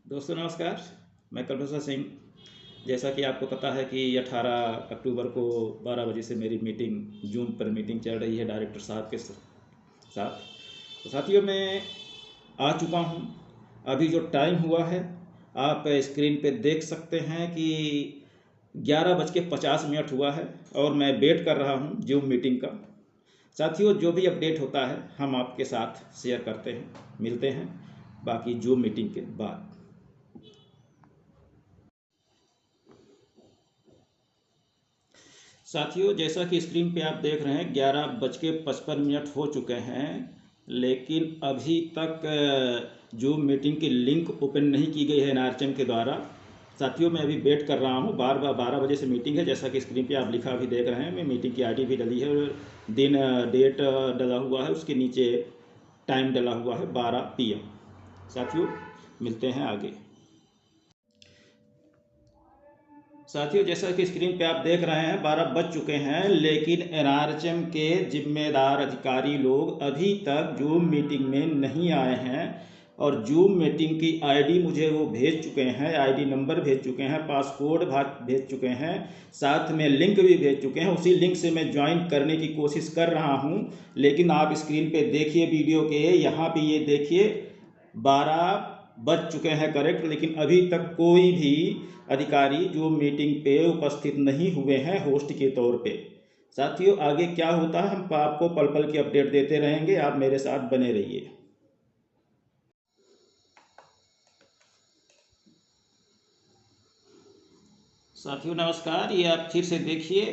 दोस्तों नमस्कार। मैं कलभूषण सिंह। जैसा कि आपको पता है कि 18 अक्टूबर को 12 बजे से मेरी मीटिंग जूम पर मीटिंग चल रही है डायरेक्टर साहब के साथ। तो साथियों मैं आ चुका हूँ। अभी जो टाइम हुआ है आप स्क्रीन पे देख सकते हैं कि 11:50 हुआ है और मैं वेट कर रहा हूँ जूम मीटिंग का। साथियों जो भी अपडेट होता है हम आपके साथ शेयर करते हैं। मिलते हैं बाकी जूम मीटिंग के बाद। साथियों जैसा कि स्क्रीन पे आप देख रहे हैं 11:55 हो चुके हैं, लेकिन अभी तक जूम मीटिंग की लिंक ओपन नहीं की गई है एनआरएचएम के द्वारा। साथियों मैं अभी वेट कर रहा हूँ। बार बार 12 बजे से मीटिंग है, जैसा कि स्क्रीन पे आप लिखा भी देख रहे हैं। मैं मीटिंग की आईडी भी डली है और दिन डेट डला हुआ है, उसके नीचे टाइम डला हुआ है 12 PM। साथियों मिलते हैं आगे। साथियों जैसा कि स्क्रीन पे आप देख रहे हैं 12 बज चुके हैं, लेकिन एनआरएचएम के जिम्मेदार अधिकारी लोग अभी तक जूम मीटिंग में नहीं आए हैं। और जूम मीटिंग की आईडी मुझे वो भेज चुके हैं, आईडी नंबर भेज चुके हैं, पासकोड भेज चुके हैं, साथ में लिंक भी भेज चुके हैं। उसी लिंक से मैं ज्वाइन करने की कोशिश कर रहा हूँ, लेकिन आप स्क्रीन पे देखिए वीडियो के, यहाँ पे ये देखिए 12 बज चुके हैं करेक्ट, लेकिन अभी तक कोई भी अधिकारी जो मीटिंग पे उपस्थित नहीं हुए हैं होस्ट के तौर पे। साथियों आगे क्या होता है हम आपको पल पल की अपडेट देते रहेंगे, आप मेरे साथ बने रहिए। साथियों नमस्कार, ये आप फिर से देखिए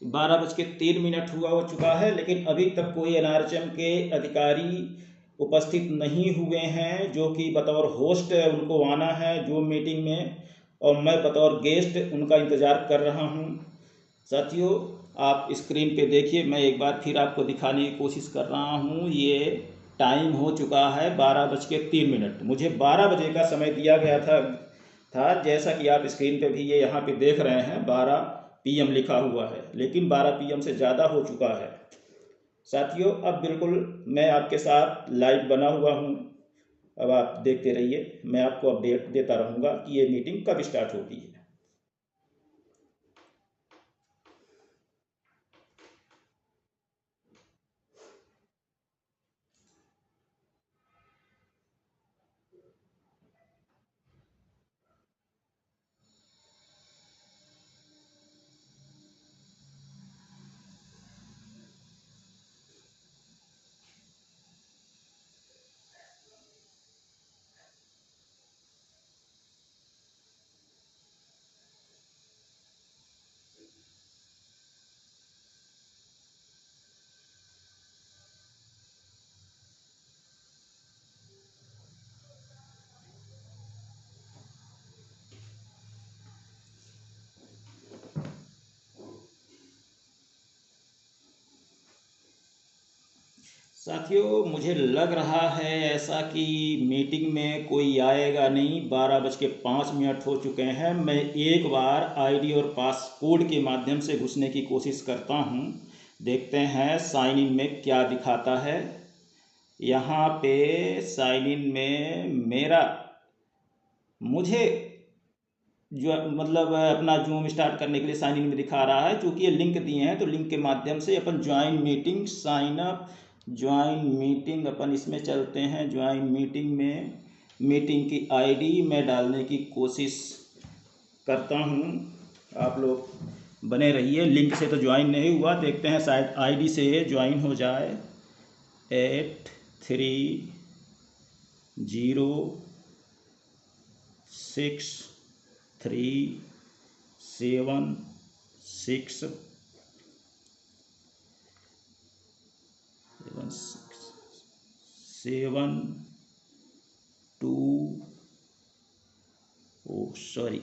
12:03 हुआ हो चुका है, लेकिन अभी तक कोई एनआरएचएम के अधिकारी उपस्थित नहीं हुए हैं जो कि बतौर होस्ट उनको आना है जूम मीटिंग में, और मैं बतौर गेस्ट उनका इंतज़ार कर रहा हूं। साथियों आप स्क्रीन पे देखिए, मैं एक बार फिर आपको दिखाने की कोशिश कर रहा हूं। ये टाइम हो चुका है 12:03। मुझे 12 बजे का समय दिया गया था जैसा कि आप स्क्रीन पे भी ये यहाँ पे देख रहे हैं 12 PM लिखा हुआ है, लेकिन 12 PM से ज़्यादा हो चुका है। साथियों अब बिल्कुल मैं आपके साथ लाइव बना हुआ हूँ। अब आप देखते रहिए, मैं आपको अपडेट देता रहूँगा कि ये मीटिंग कब स्टार्ट होती है। साथियों मुझे लग रहा है ऐसा कि मीटिंग में कोई आएगा नहीं। 12:05 हो चुके हैं। मैं एक बार आईडी और पासकोड के माध्यम से घुसने की कोशिश करता हूं, देखते हैं साइन इन में क्या दिखाता है। यहाँ पे साइन इन में मेरा मुझे जो मतलब अपना जूम स्टार्ट करने के लिए साइन इन में दिखा रहा है। चूँकि ये लिंक दिए हैं तो लिंक के माध्यम से अपन join meeting sign up join meeting अपन इसमें चलते हैं। ज्वाइन मीटिंग में मीटिंग की आईडी मैं डालने की कोशिश करता हूँ। आप लोग बने रहिए। लिंक से तो ज्वाइन नहीं हुआ, देखते हैं शायद आईडी से ज्वाइन हो जाए। 83376 सॉरी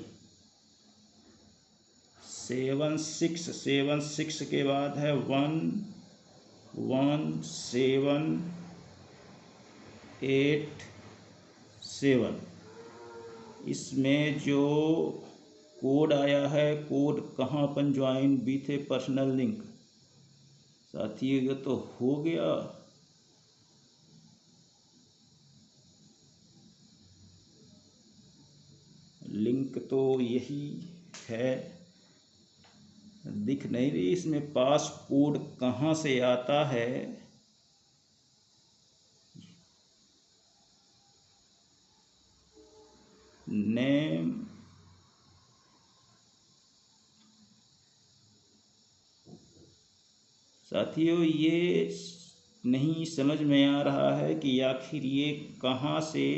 76 के बाद है 11787। इसमें जो कोड आया है, कोड कहाँ अपन ज्वाइन भी थे, पर्सनल लिंक। साथियों ये तो हो गया। लिंक तो यही है, दिख नहीं रही इसमें। पास कोड कहाँ से आता है? नेम, साथियों ये नहीं समझ में आ रहा है कि आखिर ये कहाँ से,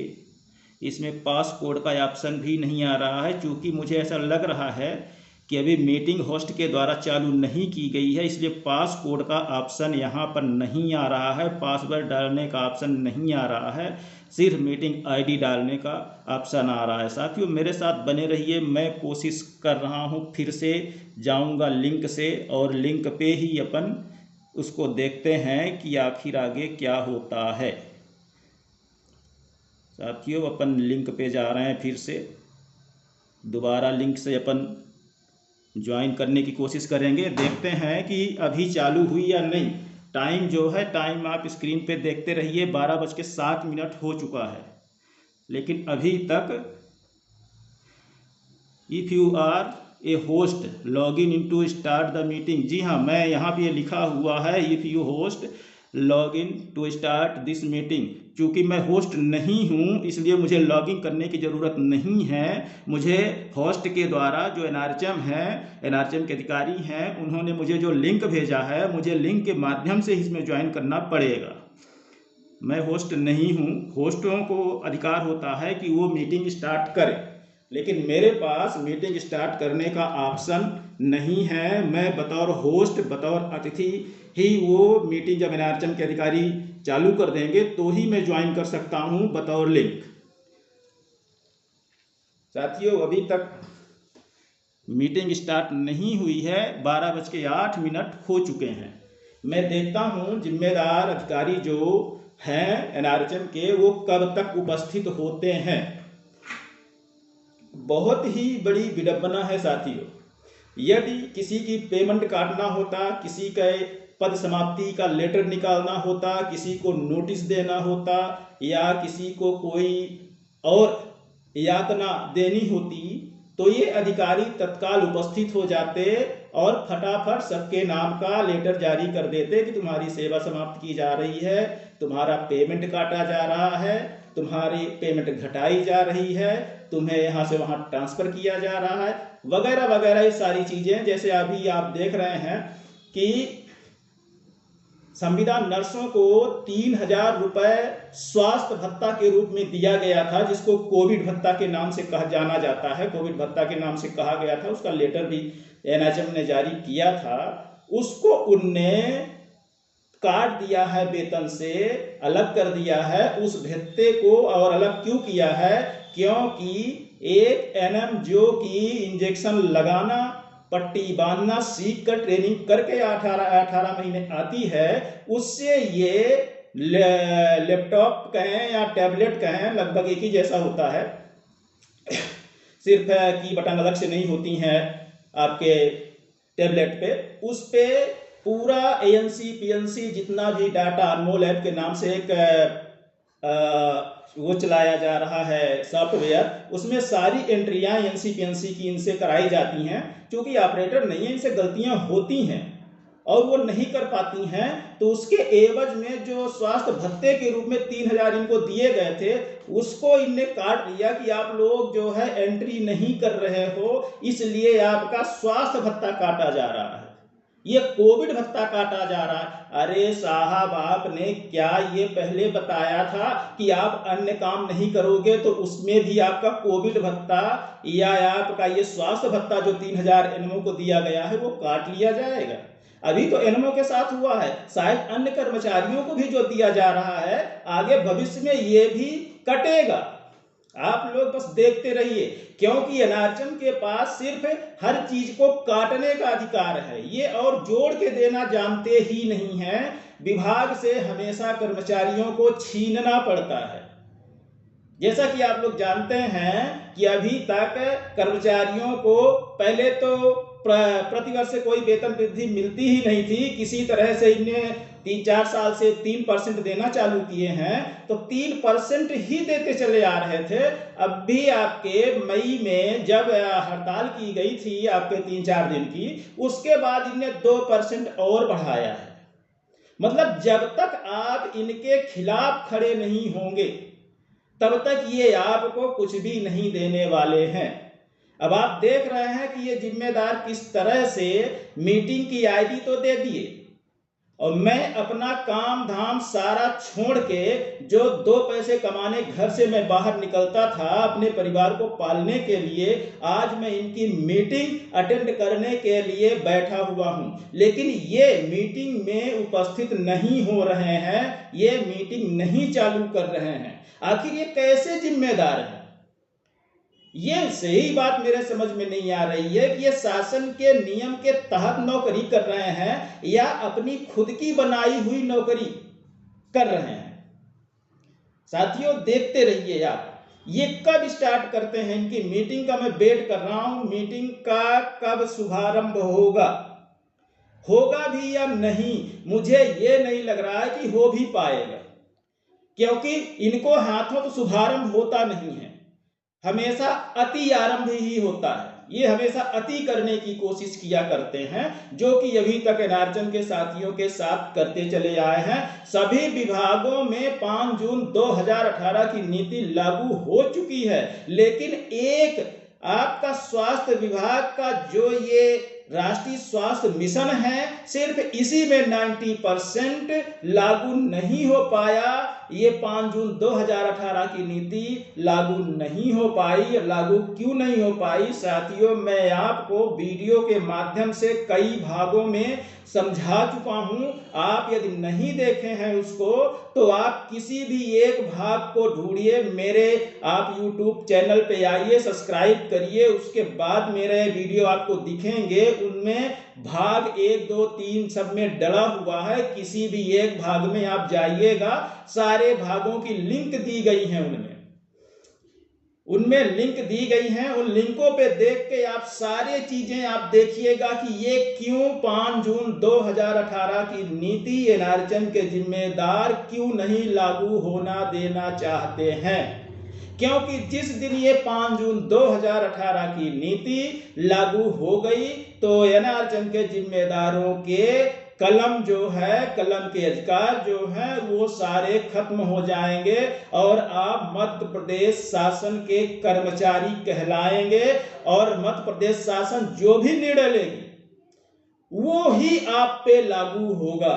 इसमें पास कोड का ऑप्शन भी नहीं आ रहा है। क्योंकि मुझे ऐसा लग रहा है कि अभी मीटिंग होस्ट के द्वारा चालू नहीं की गई है, इसलिए पास कोड का ऑप्शन यहाँ पर नहीं आ रहा है, पासवर्ड डालने का ऑप्शन नहीं आ रहा है, सिर्फ मीटिंग आईडी डालने का ऑप्शन आ रहा है। साथियों मेरे साथ बने रहिए, मैं कोशिश कर रहा हूँ, फिर से जाऊँगा लिंक से और लिंक पे ही अपन उसको देखते हैं कि आखिर आगे क्या होता है। साथियों अपन लिंक पे जा रहे हैं, फिर से दोबारा लिंक से अपन ज्वाइन करने की कोशिश करेंगे, देखते हैं कि अभी चालू हुई या नहीं। टाइम जो है, टाइम आप स्क्रीन पे देखते रहिए, 12:07 हो चुका है, लेकिन अभी तक if you are a host log in to start the meeting, जी हाँ मैं यहाँ पे लिखा हुआ है if you host log in to start this meeting. चूँकि मैं होस्ट नहीं हूँ इसलिए मुझे लॉगिन करने की ज़रूरत नहीं है। मुझे होस्ट के द्वारा जो एनआरएचएम है, एनआरएचएम के अधिकारी हैं, उन्होंने मुझे जो लिंक भेजा है, मुझे लिंक के माध्यम से इसमें ज्वाइन करना पड़ेगा। मैं होस्ट नहीं हूँ, होस्टों को अधिकार होता है कि वो मीटिंग स्टार्ट करें, लेकिन मेरे पास मीटिंग स्टार्ट करने का ऑप्शन नहीं है। मैं बतौर होस्ट, बतौर अतिथि ही वो मीटिंग जब एनआरएचएम के अधिकारी चालू कर देंगे तो ही मैं ज्वाइन कर सकता हूं बतौर लिंक। साथियों अभी तक मीटिंग स्टार्ट नहीं हुई है, 12:08 हो चुके हैं। मैं देखता हूं जिम्मेदार अधिकारी जो हैं एनआरएचएम के वो कब तक उपस्थित होते हैं। बहुत ही बड़ी विडंबना है साथियों, यदि किसी की पेमेंट काटना होता, किसी का पद समाप्ति का लेटर निकालना होता, किसी को नोटिस देना होता या किसी को कोई और यातना देनी होती तो ये अधिकारी तत्काल उपस्थित हो जाते और फटाफट सबके नाम का लेटर जारी कर देते कि तुम्हारी सेवा समाप्त की जा रही है, तुम्हारा पेमेंट काटा जा रहा है, तुम्हारी पेमेंट घटाई जा रही है, तुम्हें यहाँ से वहाँ ट्रांसफर किया जा रहा है, वगैरह वगैरह। ये सारी चीजें जैसे अभी आप देख रहे हैं कि संविदा नर्सों को 3,000 रुपए स्वास्थ्य भत्ता के रूप में दिया गया था, जिसको कोविड भत्ता के नाम से कहा जाना जाता है, कोविड भत्ता के नाम से कहा गया था, उसका लेटर भी एनएचएम ने जारी किया था। उसको उनने काट दिया है, वेतन से अलग कर दिया है उस भत्ते को। और अलग क्यों किया है? क्योंकि एक एनएम जो कि इंजेक्शन लगाना, पट्टी बांधना सीख कर ट्रेनिंग करके 18 महीने आती है, उससे ये लैपटॉप कहें या टैबलेट कहें लगभग एक ही जैसा होता है, सिर्फ की बटन अलग से नहीं होती हैं आपके टैबलेट पे, उस पे पूरा एएनसी पीएनसी जितना भी डाटा अनमोल ऐप के नाम से एक वो चलाया जा रहा है सॉफ्टवेयर, उसमें सारी एंट्रियां एएनसी पीएनसी की इनसे कराई जाती हैं। क्योंकि ऑपरेटर नहीं है, इनसे गलतियां होती हैं और वो नहीं कर पाती हैं, तो उसके एवज में जो स्वास्थ्य भत्ते के रूप में 3,000 इनको दिए गए थे उसको इनने काट लिया कि आप लोग जो है एंट्री नहीं कर रहे हो, इसलिए आपका स्वास्थ्य भत्ता काटा जा रहा है, ये कोविड भत्ता काटा जा रहा है। अरे साहब, आपने क्या ये पहले बताया था कि आप अन्य काम नहीं करोगे तो उसमें भी आपका कोविड भत्ता या आपका ये स्वास्थ्य भत्ता जो 3,000 एनएमओ को दिया गया है वो काट लिया जाएगा? अभी तो एनएमओ के साथ हुआ है, शायद अन्य कर्मचारियों को भी जो दिया जा रहा है आगे भविष्य में ये भी कटेगा। आप लोग बस देखते रहिए, क्योंकि एनआरएचएम के पास सिर्फ हर चीज को काटने का अधिकार है, ये और जोड़ के देना जानते ही नहीं है। विभाग से हमेशा कर्मचारियों को छीनना पड़ता है। जैसा कि आप लोग जानते हैं कि अभी तक कर्मचारियों को पहले तो प्रतिवर्ष कोई वेतन वृद्धि मिलती ही नहीं थी, किसी तरह से इन्हें 3-4 साल से 3% देना चालू किए हैं तो 3% ही देते चले आ रहे थे। अब भी आपके मई में जब हड़ताल की गई थी आपके 3-4 दिन की, उसके बाद इन्हें 2% और बढ़ाया है। मतलब जब तक आप इनके खिलाफ खड़े नहीं होंगे तब तक ये आपको कुछ भी नहीं देने वाले हैं। अब आप देख रहे हैं कि ये जिम्मेदार किस तरह से मीटिंग की आईडी तो दे दिए और मैं अपना काम धाम सारा छोड़ के जो 2 पैसे कमाने घर से मैं बाहर निकलता था अपने परिवार को पालने के लिए, आज मैं इनकी मीटिंग अटेंड करने के लिए बैठा हुआ हूं, लेकिन ये मीटिंग में उपस्थित नहीं हो रहे हैं, ये मीटिंग नहीं चालू कर रहे हैं। आखिर ये कैसे जिम्मेदार है? ये सही बात मेरे समझ में नहीं आ रही है कि ये शासन के नियम के तहत नौकरी कर रहे हैं या अपनी खुद की बनाई हुई नौकरी कर रहे हैं। साथियों देखते रहिए आप, ये कब स्टार्ट करते हैं इनकी मीटिंग का मैं वेट कर रहा हूं। मीटिंग का कब शुभारंभ होगा भी या नहीं, मुझे ये नहीं लग रहा है कि हो भी पाएगा, क्योंकि इनको हाथों तो शुभारंभ होता नहीं है, हमेशा अति आरंभ ही होता है। ये हमेशा अति करने की कोशिश किया करते हैं, जो कि अभी तक एनआरएचएम के साथियों के साथ करते चले आए हैं। सभी विभागों में 5 जून 2018 की नीति लागू हो चुकी है, लेकिन एक आपका स्वास्थ्य विभाग का जो ये राष्ट्रीय स्वास्थ्य मिशन है, सिर्फ इसी में 90% लागू नहीं हो पाया। ये 5 जून 2018 की नीति लागू नहीं हो पाई। लागू क्यों नहीं हो पाई साथियों, मैं आपको वीडियो के माध्यम से कई भागों में समझा चुका हूं। आप यदि नहीं देखे हैं उसको तो आप किसी भी एक भाग को ढूंढिए, मेरे आप YouTube चैनल पे आइए, सब्सक्राइब करिए, उसके बाद मेरे वीडियो आपको दिखेंगे। उनमें भाग 1, 2, 3 सब में डला हुआ है, किसी भी एक भाग में आप जाइएगा, सारे भागों की लिंक दी गई है, उनमें लिंक दी गई हैं। उन लिंकों पे देख के आप सारे चीजें आप देखिएगा कि ये क्यों 5 जून 2018 की नीति एनआरएचएम के जिम्मेदार क्यों नहीं लागू होना देना चाहते हैं। क्योंकि जिस दिन ये 5 जून 2018 की नीति लागू हो गई तो एनआरएचएम के जिम्मेदारों के कलम जो है, कलम के अधिकार जो है वो सारे खत्म हो जाएंगे और आप मध्य प्रदेश शासन के कर्मचारी कहलाएंगे और मध्य प्रदेश शासन जो भी निर्णय लेगी वो ही आप पे लागू होगा।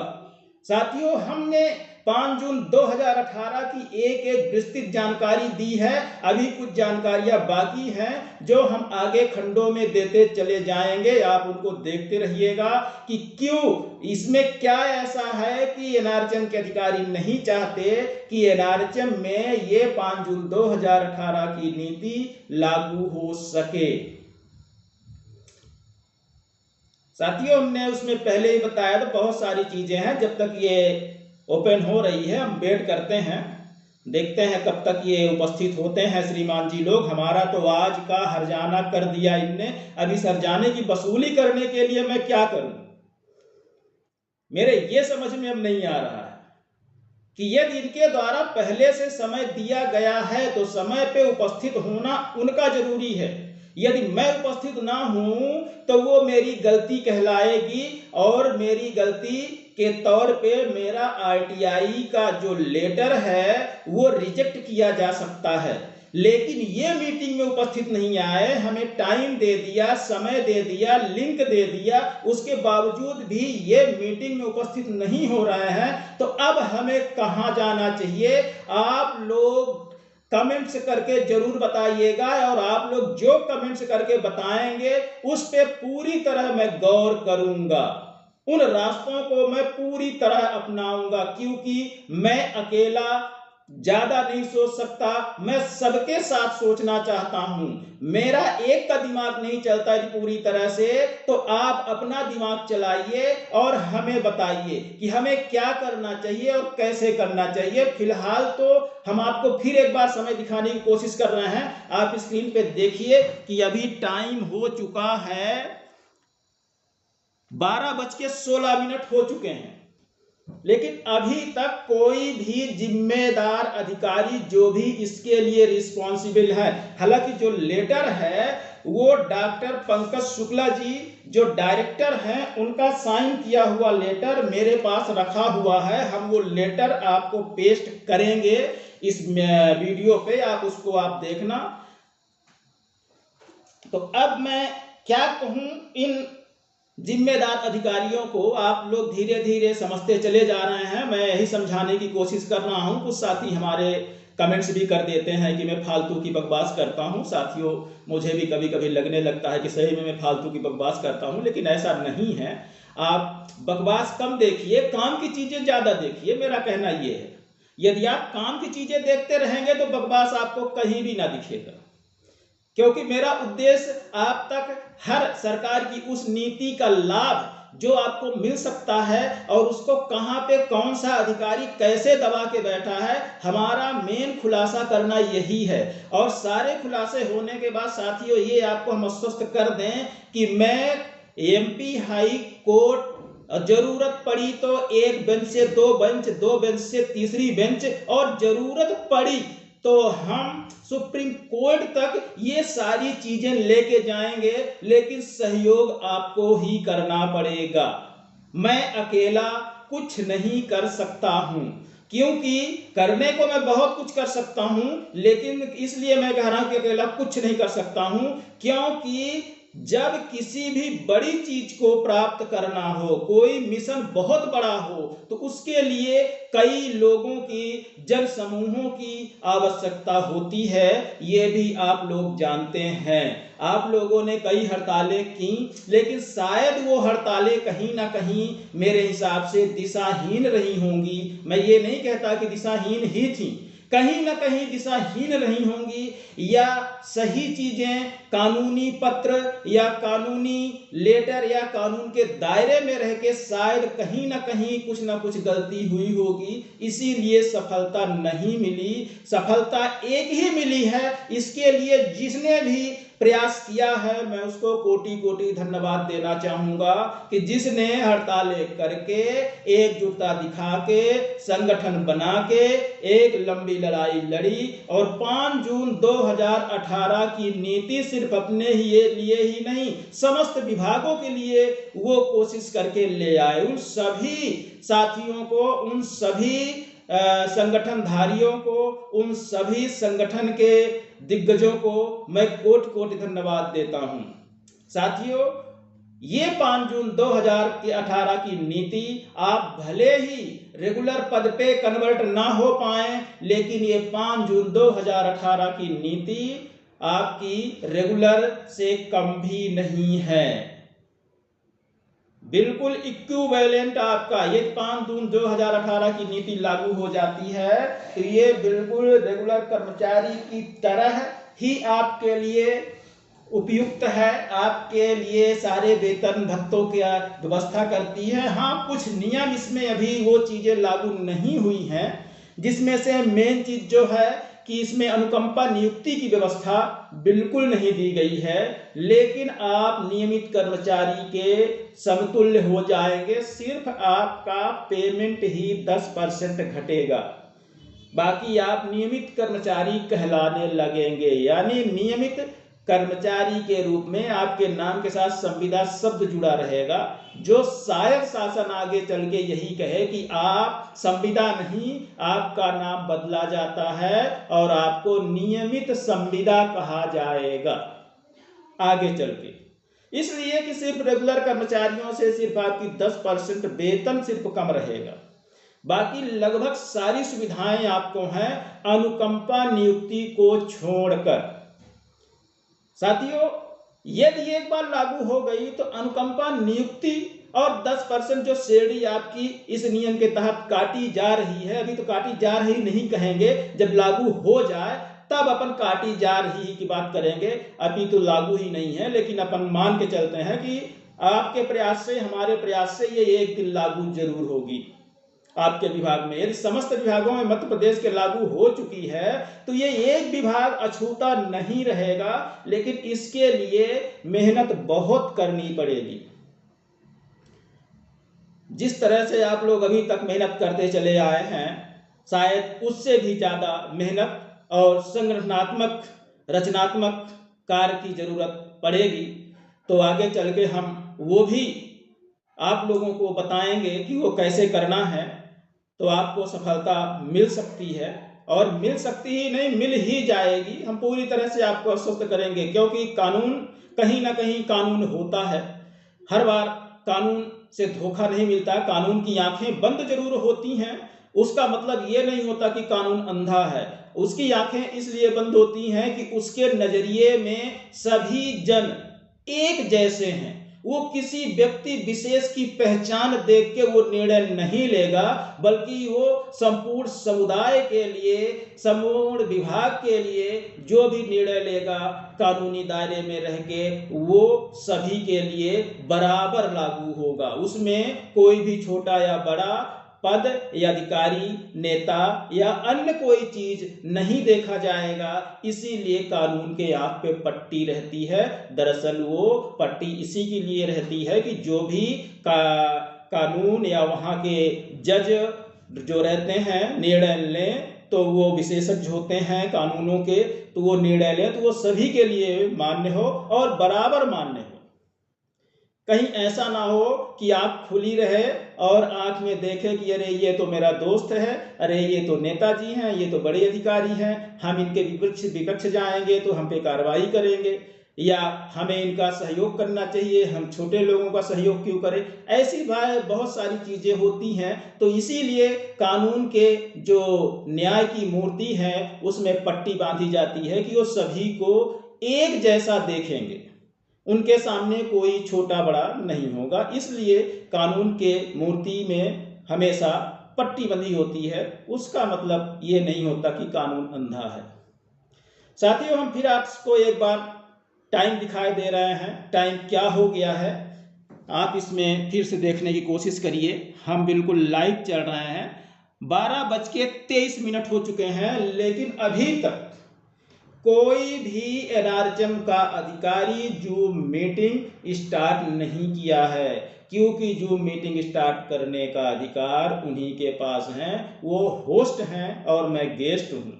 साथियों, हमने 5 जून 2018 की एक विस्तृत जानकारी दी है, अभी कुछ जानकारियां बाकी हैं जो हम आगे खंडों में देते चले जाएंगे। आप उनको देखते रहिएगा कि क्यों, इसमें क्या ऐसा है कि एनआरएचएम के अधिकारी नहीं चाहते कि एनआरएचएम में ये 5 जून 2018 की नीति लागू हो सके। साथियों, हमने उसमें पहले ही बताया तो बहुत सारी चीजें हैं, जब तक ये ओपन हो रही है हम वेट करते हैं, देखते हैं कब तक ये उपस्थित होते हैं श्रीमान जी लोग। हमारा तो आज का हर्जाना कर दिया इनने, अब इस हर्जाने की वसूली करने के लिए मैं क्या करूं, मेरे ये समझ में अब नहीं आ रहा है कि यदि इनके द्वारा पहले से समय दिया गया है तो समय पे उपस्थित होना उनका जरूरी है। यदि मैं उपस्थित ना हूं तो वो मेरी गलती कहलाएगी और मेरी गलती के तौर पे मेरा आरटीआई का जो लेटर है वो रिजेक्ट किया जा सकता है। लेकिन ये मीटिंग में उपस्थित नहीं आए, हमें टाइम दे दिया, समय दे दिया, लिंक दे दिया, उसके बावजूद भी ये मीटिंग में उपस्थित नहीं हो रहे हैं, तो अब हमें कहां जाना चाहिए? आप लोग कमेंट्स करके जरूर बताइएगा और आप लोग जो कमेंट्स करके बताएंगे उस पे पूरी तरह मैं गौर करूंगा, उन रास्तों को मैं पूरी तरह अपनाऊंगा, क्योंकि मैं अकेला ज्यादा नहीं सोच सकता, मैं सबके साथ सोचना चाहता हूं। मेरा एक का दिमाग नहीं चलता है पूरी तरह से, तो आप अपना दिमाग चलाइए और हमें बताइए कि हमें क्या करना चाहिए और कैसे करना चाहिए। फिलहाल तो हम आपको फिर एक बार समय दिखाने की कोशिश कर रहे हैं। आप स्क्रीन पे देखिए कि अभी टाइम हो चुका है 12:16 हो चुके हैं। लेकिन अभी तक कोई भी जिम्मेदार अधिकारी जो भी इसके लिए रिस्पॉन्सिबल है, हालांकि जो लेटर है वो डॉक्टर पंकज शुक्ला जी जो डायरेक्टर हैं उनका साइन किया हुआ लेटर मेरे पास रखा हुआ है। हम वो लेटर आपको पेस्ट करेंगे इस वीडियो पे, आप उसको आप देखना। तो अब मैं क्या कहूं, इन जिम्मेदार अधिकारियों को आप लोग धीरे धीरे समझते चले जा रहे हैं, मैं यही समझाने की कोशिश कर रहा हूं। कुछ साथी हमारे कमेंट्स भी कर देते हैं कि मैं फालतू की बकवास करता हूं। साथियों, मुझे भी कभी कभी लगने लगता है कि सही में मैं फालतू की बकवास करता हूं, लेकिन ऐसा नहीं है। आप बकवास कम देखिए, काम की चीजें ज्यादा देखिए, मेरा कहना यह है। यदि आप काम की चीजें देखते रहेंगे तो बकवास आपको कहीं भी ना दिखेगा, क्योंकि मेरा उद्देश्य आप तक हर सरकार की उस नीति का लाभ जो आपको मिल सकता है और उसको कहां पे कौन सा अधिकारी कैसे दबा के बैठा है, हमारा मेन खुलासा करना यही है। और सारे खुलासे होने के बाद साथियों ये आपको हम आश्वस्त कर दें कि मैं एमपी हाई कोर्ट जरूरत पड़ी तो एक बेंच से दो बेंच, दो बेंच से तीसरी बेंच, और जरूरत पड़ी तो हम सुप्रीम कोर्ट तक ये सारी चीजें लेके जाएंगे, लेकिन सहयोग आपको ही करना पड़ेगा। मैं अकेला कुछ नहीं कर सकता हूं, क्योंकि करने को मैं बहुत कुछ कर सकता हूं, लेकिन इसलिए मैं कह रहा हूं कि अकेला कुछ नहीं कर सकता हूं, क्योंकि जब किसी भी बड़ी चीज को प्राप्त करना हो, कोई मिशन बहुत बड़ा हो, तो उसके लिए कई लोगों की, जन समूहों की आवश्यकता होती है। ये भी आप लोग जानते हैं। आप लोगों ने कई हड़तालें की, लेकिन शायद वो हड़तालें कहीं ना कहीं मेरे हिसाब से दिशाहीन रही होंगी। मैं ये नहीं कहता कि दिशाहीन ही थी, कहीं ना कहीं दिशाहीन रही होंगी, या सही चीजें कानूनी पत्र या कानूनी लेटर या कानून के दायरे में रह के शायद कहीं ना कहीं कुछ ना कुछ गलती हुई होगी, इसीलिए सफलता नहीं मिली। सफलता एक ही मिली है, इसके लिए जिसने भी प्रयास किया है मैं उसको कोटि कोटि धन्यवाद देना चाहूंगा, कि जिसने हड़तालें करके, एकजुटता दिखा के, संगठन बना के एक लंबी लड़ाई लड़ी और 5 जून 2018 की नीति सिर्फ अपने लिए ही नहीं, समस्त विभागों के लिए वो कोशिश करके ले आए। उन सभी साथियों को, उन सभी संगठनधारियों को, उन सभी संगठन के दिग्गजों को मैं कोटि कोटि धन्यवाद देता हूं। साथियों, ये 5 जून 2018 की नीति आप भले ही रेगुलर पद पे कन्वर्ट ना हो पाए, लेकिन ये 5 जून 2018 की नीति आपकी रेगुलर से कम भी नहीं है, बिल्कुल इक्विवेलेंट आपका। ये 5 जून 2018 की नीति लागू हो जाती है तो ये बिल्कुल रेगुलर कर्मचारी की तरह ही आपके लिए उपयुक्त है, आपके लिए सारे वेतन भत्तों की व्यवस्था करती है। हाँ, कुछ नियम इसमें अभी वो चीजें लागू नहीं हुई हैं, जिसमें से मेन चीज जो है कि इसमें अनुकंपा नियुक्ति की व्यवस्था बिल्कुल नहीं दी गई है, लेकिन आप नियमित कर्मचारी के समतुल्य हो जाएंगे। सिर्फ आपका पेमेंट ही 10% घटेगा, बाकी आप नियमित कर्मचारी कहलाने लगेंगे। यानी नियमित कर्मचारी के रूप में आपके नाम के साथ संविदा शब्द जुड़ा रहेगा, जो शायद शासन आगे चल के यही कहे कि आप संविदा नहीं, आपका नाम बदला जाता है और आपको नियमित संविदा कहा जाएगा आगे चल के। इसलिए कि सिर्फ रेगुलर कर्मचारियों से सिर्फ आपकी 10% वेतन सिर्फ कम रहेगा, बाकी लगभग सारी सुविधाएं आपको हैं अनुकंपा नियुक्ति को छोड़कर। साथियों, यदि एक बार लागू हो गई तो अनुकंपा नियुक्ति और 10% जो श्रेणी आपकी इस नियम के तहत काटी जा रही है, अभी तो काटी जा रही नहीं कहेंगे, जब लागू हो जाए तब अपन काटी जा रही की बात करेंगे। अभी तो लागू ही नहीं है, लेकिन अपन मान के चलते हैं कि आपके प्रयास से, हमारे प्रयास से ये एक दिन लागू जरूर होगी आपके विभाग में। यदि समस्त विभागों में मध्य प्रदेश के लागू हो चुकी है तो ये एक विभाग अछूता नहीं रहेगा, लेकिन इसके लिए मेहनत बहुत करनी पड़ेगी। जिस तरह से आप लोग अभी तक मेहनत करते चले आए हैं, शायद उससे भी ज़्यादा मेहनत और संगठनात्मक रचनात्मक कार्य की ज़रूरत पड़ेगी। तो आगे चल के हम वो भी आप लोगों को बताएंगे कि वो कैसे करना है, तो आपको सफलता मिल सकती है। और मिल सकती ही नहीं, मिल ही जाएगी। हम पूरी तरह से आपको आश्वस्त करेंगे, क्योंकि कानून कहीं ना कहीं कानून होता है। हर बार कानून से धोखा नहीं मिलता। कानून की आंखें बंद जरूर होती हैं, उसका मतलब ये नहीं होता कि कानून अंधा है। उसकी आंखें इसलिए बंद होती हैं कि उसके नजरिए में सभी जन एक जैसे हैं। वो किसी व्यक्ति विशेष की पहचान देख के वो निर्णय नहीं लेगा, बल्कि वो संपूर्ण समुदाय के लिए, संपूर्ण विभाग के लिए जो भी निर्णय लेगा कानूनी दायरे में रह के, वो सभी के लिए बराबर लागू होगा। उसमें कोई भी छोटा या बड़ा पद या अधिकारी, नेता या अन्य कोई चीज नहीं देखा जाएगा। इसीलिए कानून के आंख पे पट्टी रहती है। दरअसल वो पट्टी इसी के लिए रहती है कि जो भी कानून या वहाँ के जज जो रहते हैं निर्णय लें, तो वो विशेषज्ञ होते हैं कानूनों के, तो वो निर्णय लें तो वो सभी के लिए मान्य हो और बराबर मान्य हो। कहीं ऐसा ना हो कि आंख खुली रहे और आंख में देखे कि अरे ये तो मेरा दोस्त है, अरे ये तो नेताजी हैं, ये तो बड़े अधिकारी हैं, हम इनके विपक्ष जाएंगे तो हम पे कार्रवाई करेंगे, या हमें इनका सहयोग करना चाहिए, हम छोटे लोगों का सहयोग क्यों करें। ऐसी बहुत सारी चीजें होती हैं। तो इसीलिए कानून के जो न्याय की मूर्ति है उसमें पट्टी बांधी जाती है कि वो सभी को एक जैसा देखेंगे, उनके सामने कोई छोटा बड़ा नहीं होगा। इसलिए कानून के मूर्ति में हमेशा पट्टी बंधी होती है। उसका मतलब ये नहीं होता कि कानून अंधा है। साथियों, हम फिर आपको एक बार टाइम दिखाई दे रहे हैं। टाइम क्या हो गया है आप इसमें फिर से देखने की कोशिश करिए। हम बिल्कुल लाइव चल रहे हैं। 12:23 हो चुके हैं, लेकिन अभी तक कोई भी एनआरएचएम का अधिकारी जूम मीटिंग स्टार्ट नहीं किया है, क्योंकि जूम मीटिंग स्टार्ट करने का अधिकार उन्हीं के पास है। वो होस्ट हैं और मैं गेस्ट हूं।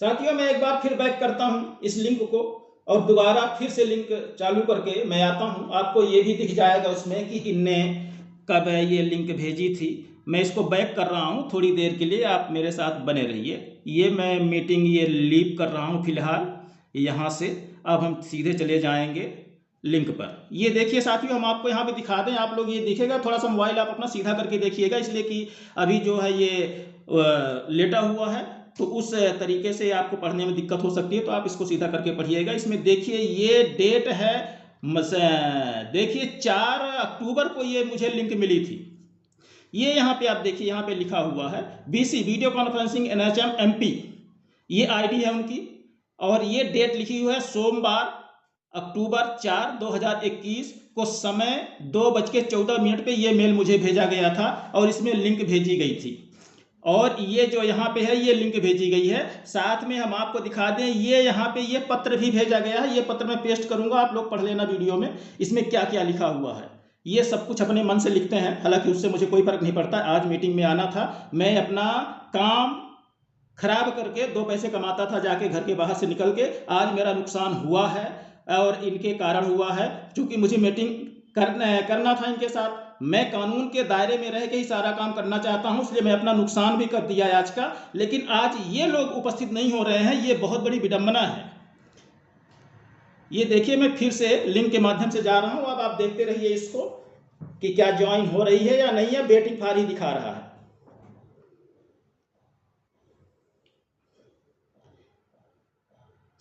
साथियों, मैं एक बार फिर बैक करता हूं इस लिंक को और दोबारा फिर से लिंक चालू करके मैं आता हूं। आपको ये भी दिख जाएगा उसमें कि इनने कब ये लिंक भेजी थी। मैं इसको बैक कर रहा हूं थोड़ी देर के लिए, आप मेरे साथ बने रहिए। ये मैं मीटिंग ये लीव कर रहा हूं फिलहाल यहाँ से। अब हम सीधे चले जाएंगे लिंक पर। ये देखिए साथियों, हम आपको यहाँ पे दिखा दें, आप लोग ये दिखेगा। थोड़ा सा मोबाइल आप अपना सीधा करके देखिएगा, इसलिए कि अभी जो है ये लेटा हुआ है, तो उस तरीके से आपको पढ़ने में दिक्कत हो सकती है। तो आप इसको सीधा करके पढ़िएगा। इसमें देखिए ये डेट है, देखिए 4 अक्टूबर को ये मुझे लिंक मिली थी। ये यहाँ पे आप देखिए, यहाँ पे लिखा हुआ है BC video conferencing NHM MP, ये आईडी है उनकी। और ये डेट लिखी हुई है सोमवार अक्टूबर 4, 2021 को समय 2:14 पे ये मेल मुझे भेजा गया था और इसमें लिंक भेजी गई थी। और ये जो यहाँ पे है ये लिंक भेजी गई है। साथ में हम आपको दिखा दें, ये यहाँ पे ये पत्र भी भेजा गया है। ये पत्र मैं पेस्ट करूंगा, आप लोग पढ़ लेना वीडियो में, इसमें क्या क्या लिखा हुआ है। ये सब कुछ अपने मन से लिखते हैं, हालांकि उससे मुझे कोई फर्क नहीं पड़ता। आज मीटिंग में आना था, मैं अपना काम खराब करके 2 पैसे कमाता था जाके घर के बाहर से निकल के। आज मेरा नुकसान हुआ है और इनके कारण हुआ है, क्योंकि मुझे मीटिंग करना था इनके साथ। मैं कानून के दायरे में रह के ही सारा काम करना चाहता हूं, इसलिए मैं अपना नुकसान भी कर दिया आज का। लेकिन आज ये लोग उपस्थित नहीं हो रहे हैं, ये बहुत बड़ी विडंबना है। ये देखिए, मैं फिर से लिंक के माध्यम से जा रहा हूं। अब आप देखते रहिए इसको कि क्या ज्वाइन हो रही है या नहीं है। वेटिंग फॉर ही दिखा रहा है।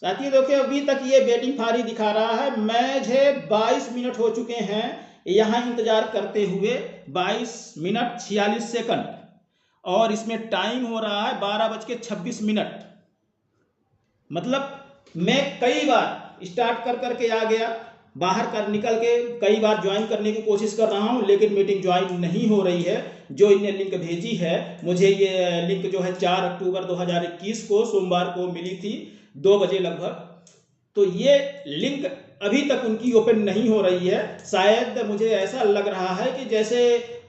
साथियों देखिए, अभी तक ये वेटिंग फॉर ही दिखा रहा है। मुझे 22 मिनट हो चुके हैं यहाँ इंतजार करते हुए, 22 मिनट 46 सेकंड, और इसमें टाइम हो रहा है 12:26। मतलब मैं कई बार स्टार्ट करके आ गया, बाहर कर निकल के कई बार ज्वाइन करने की कोशिश कर रहा हूं, लेकिन मीटिंग ज्वाइन नहीं हो रही है। जो इन्हें लिंक भेजी है मुझे, ये लिंक जो है 4 अक्टूबर 2021 को सोमवार को मिली थी। 2 बजे लगभग। तो ये लिंक अभी तक उनकी ओपन नहीं हो रही है। शायद मुझे ऐसा लग रहा है कि जैसे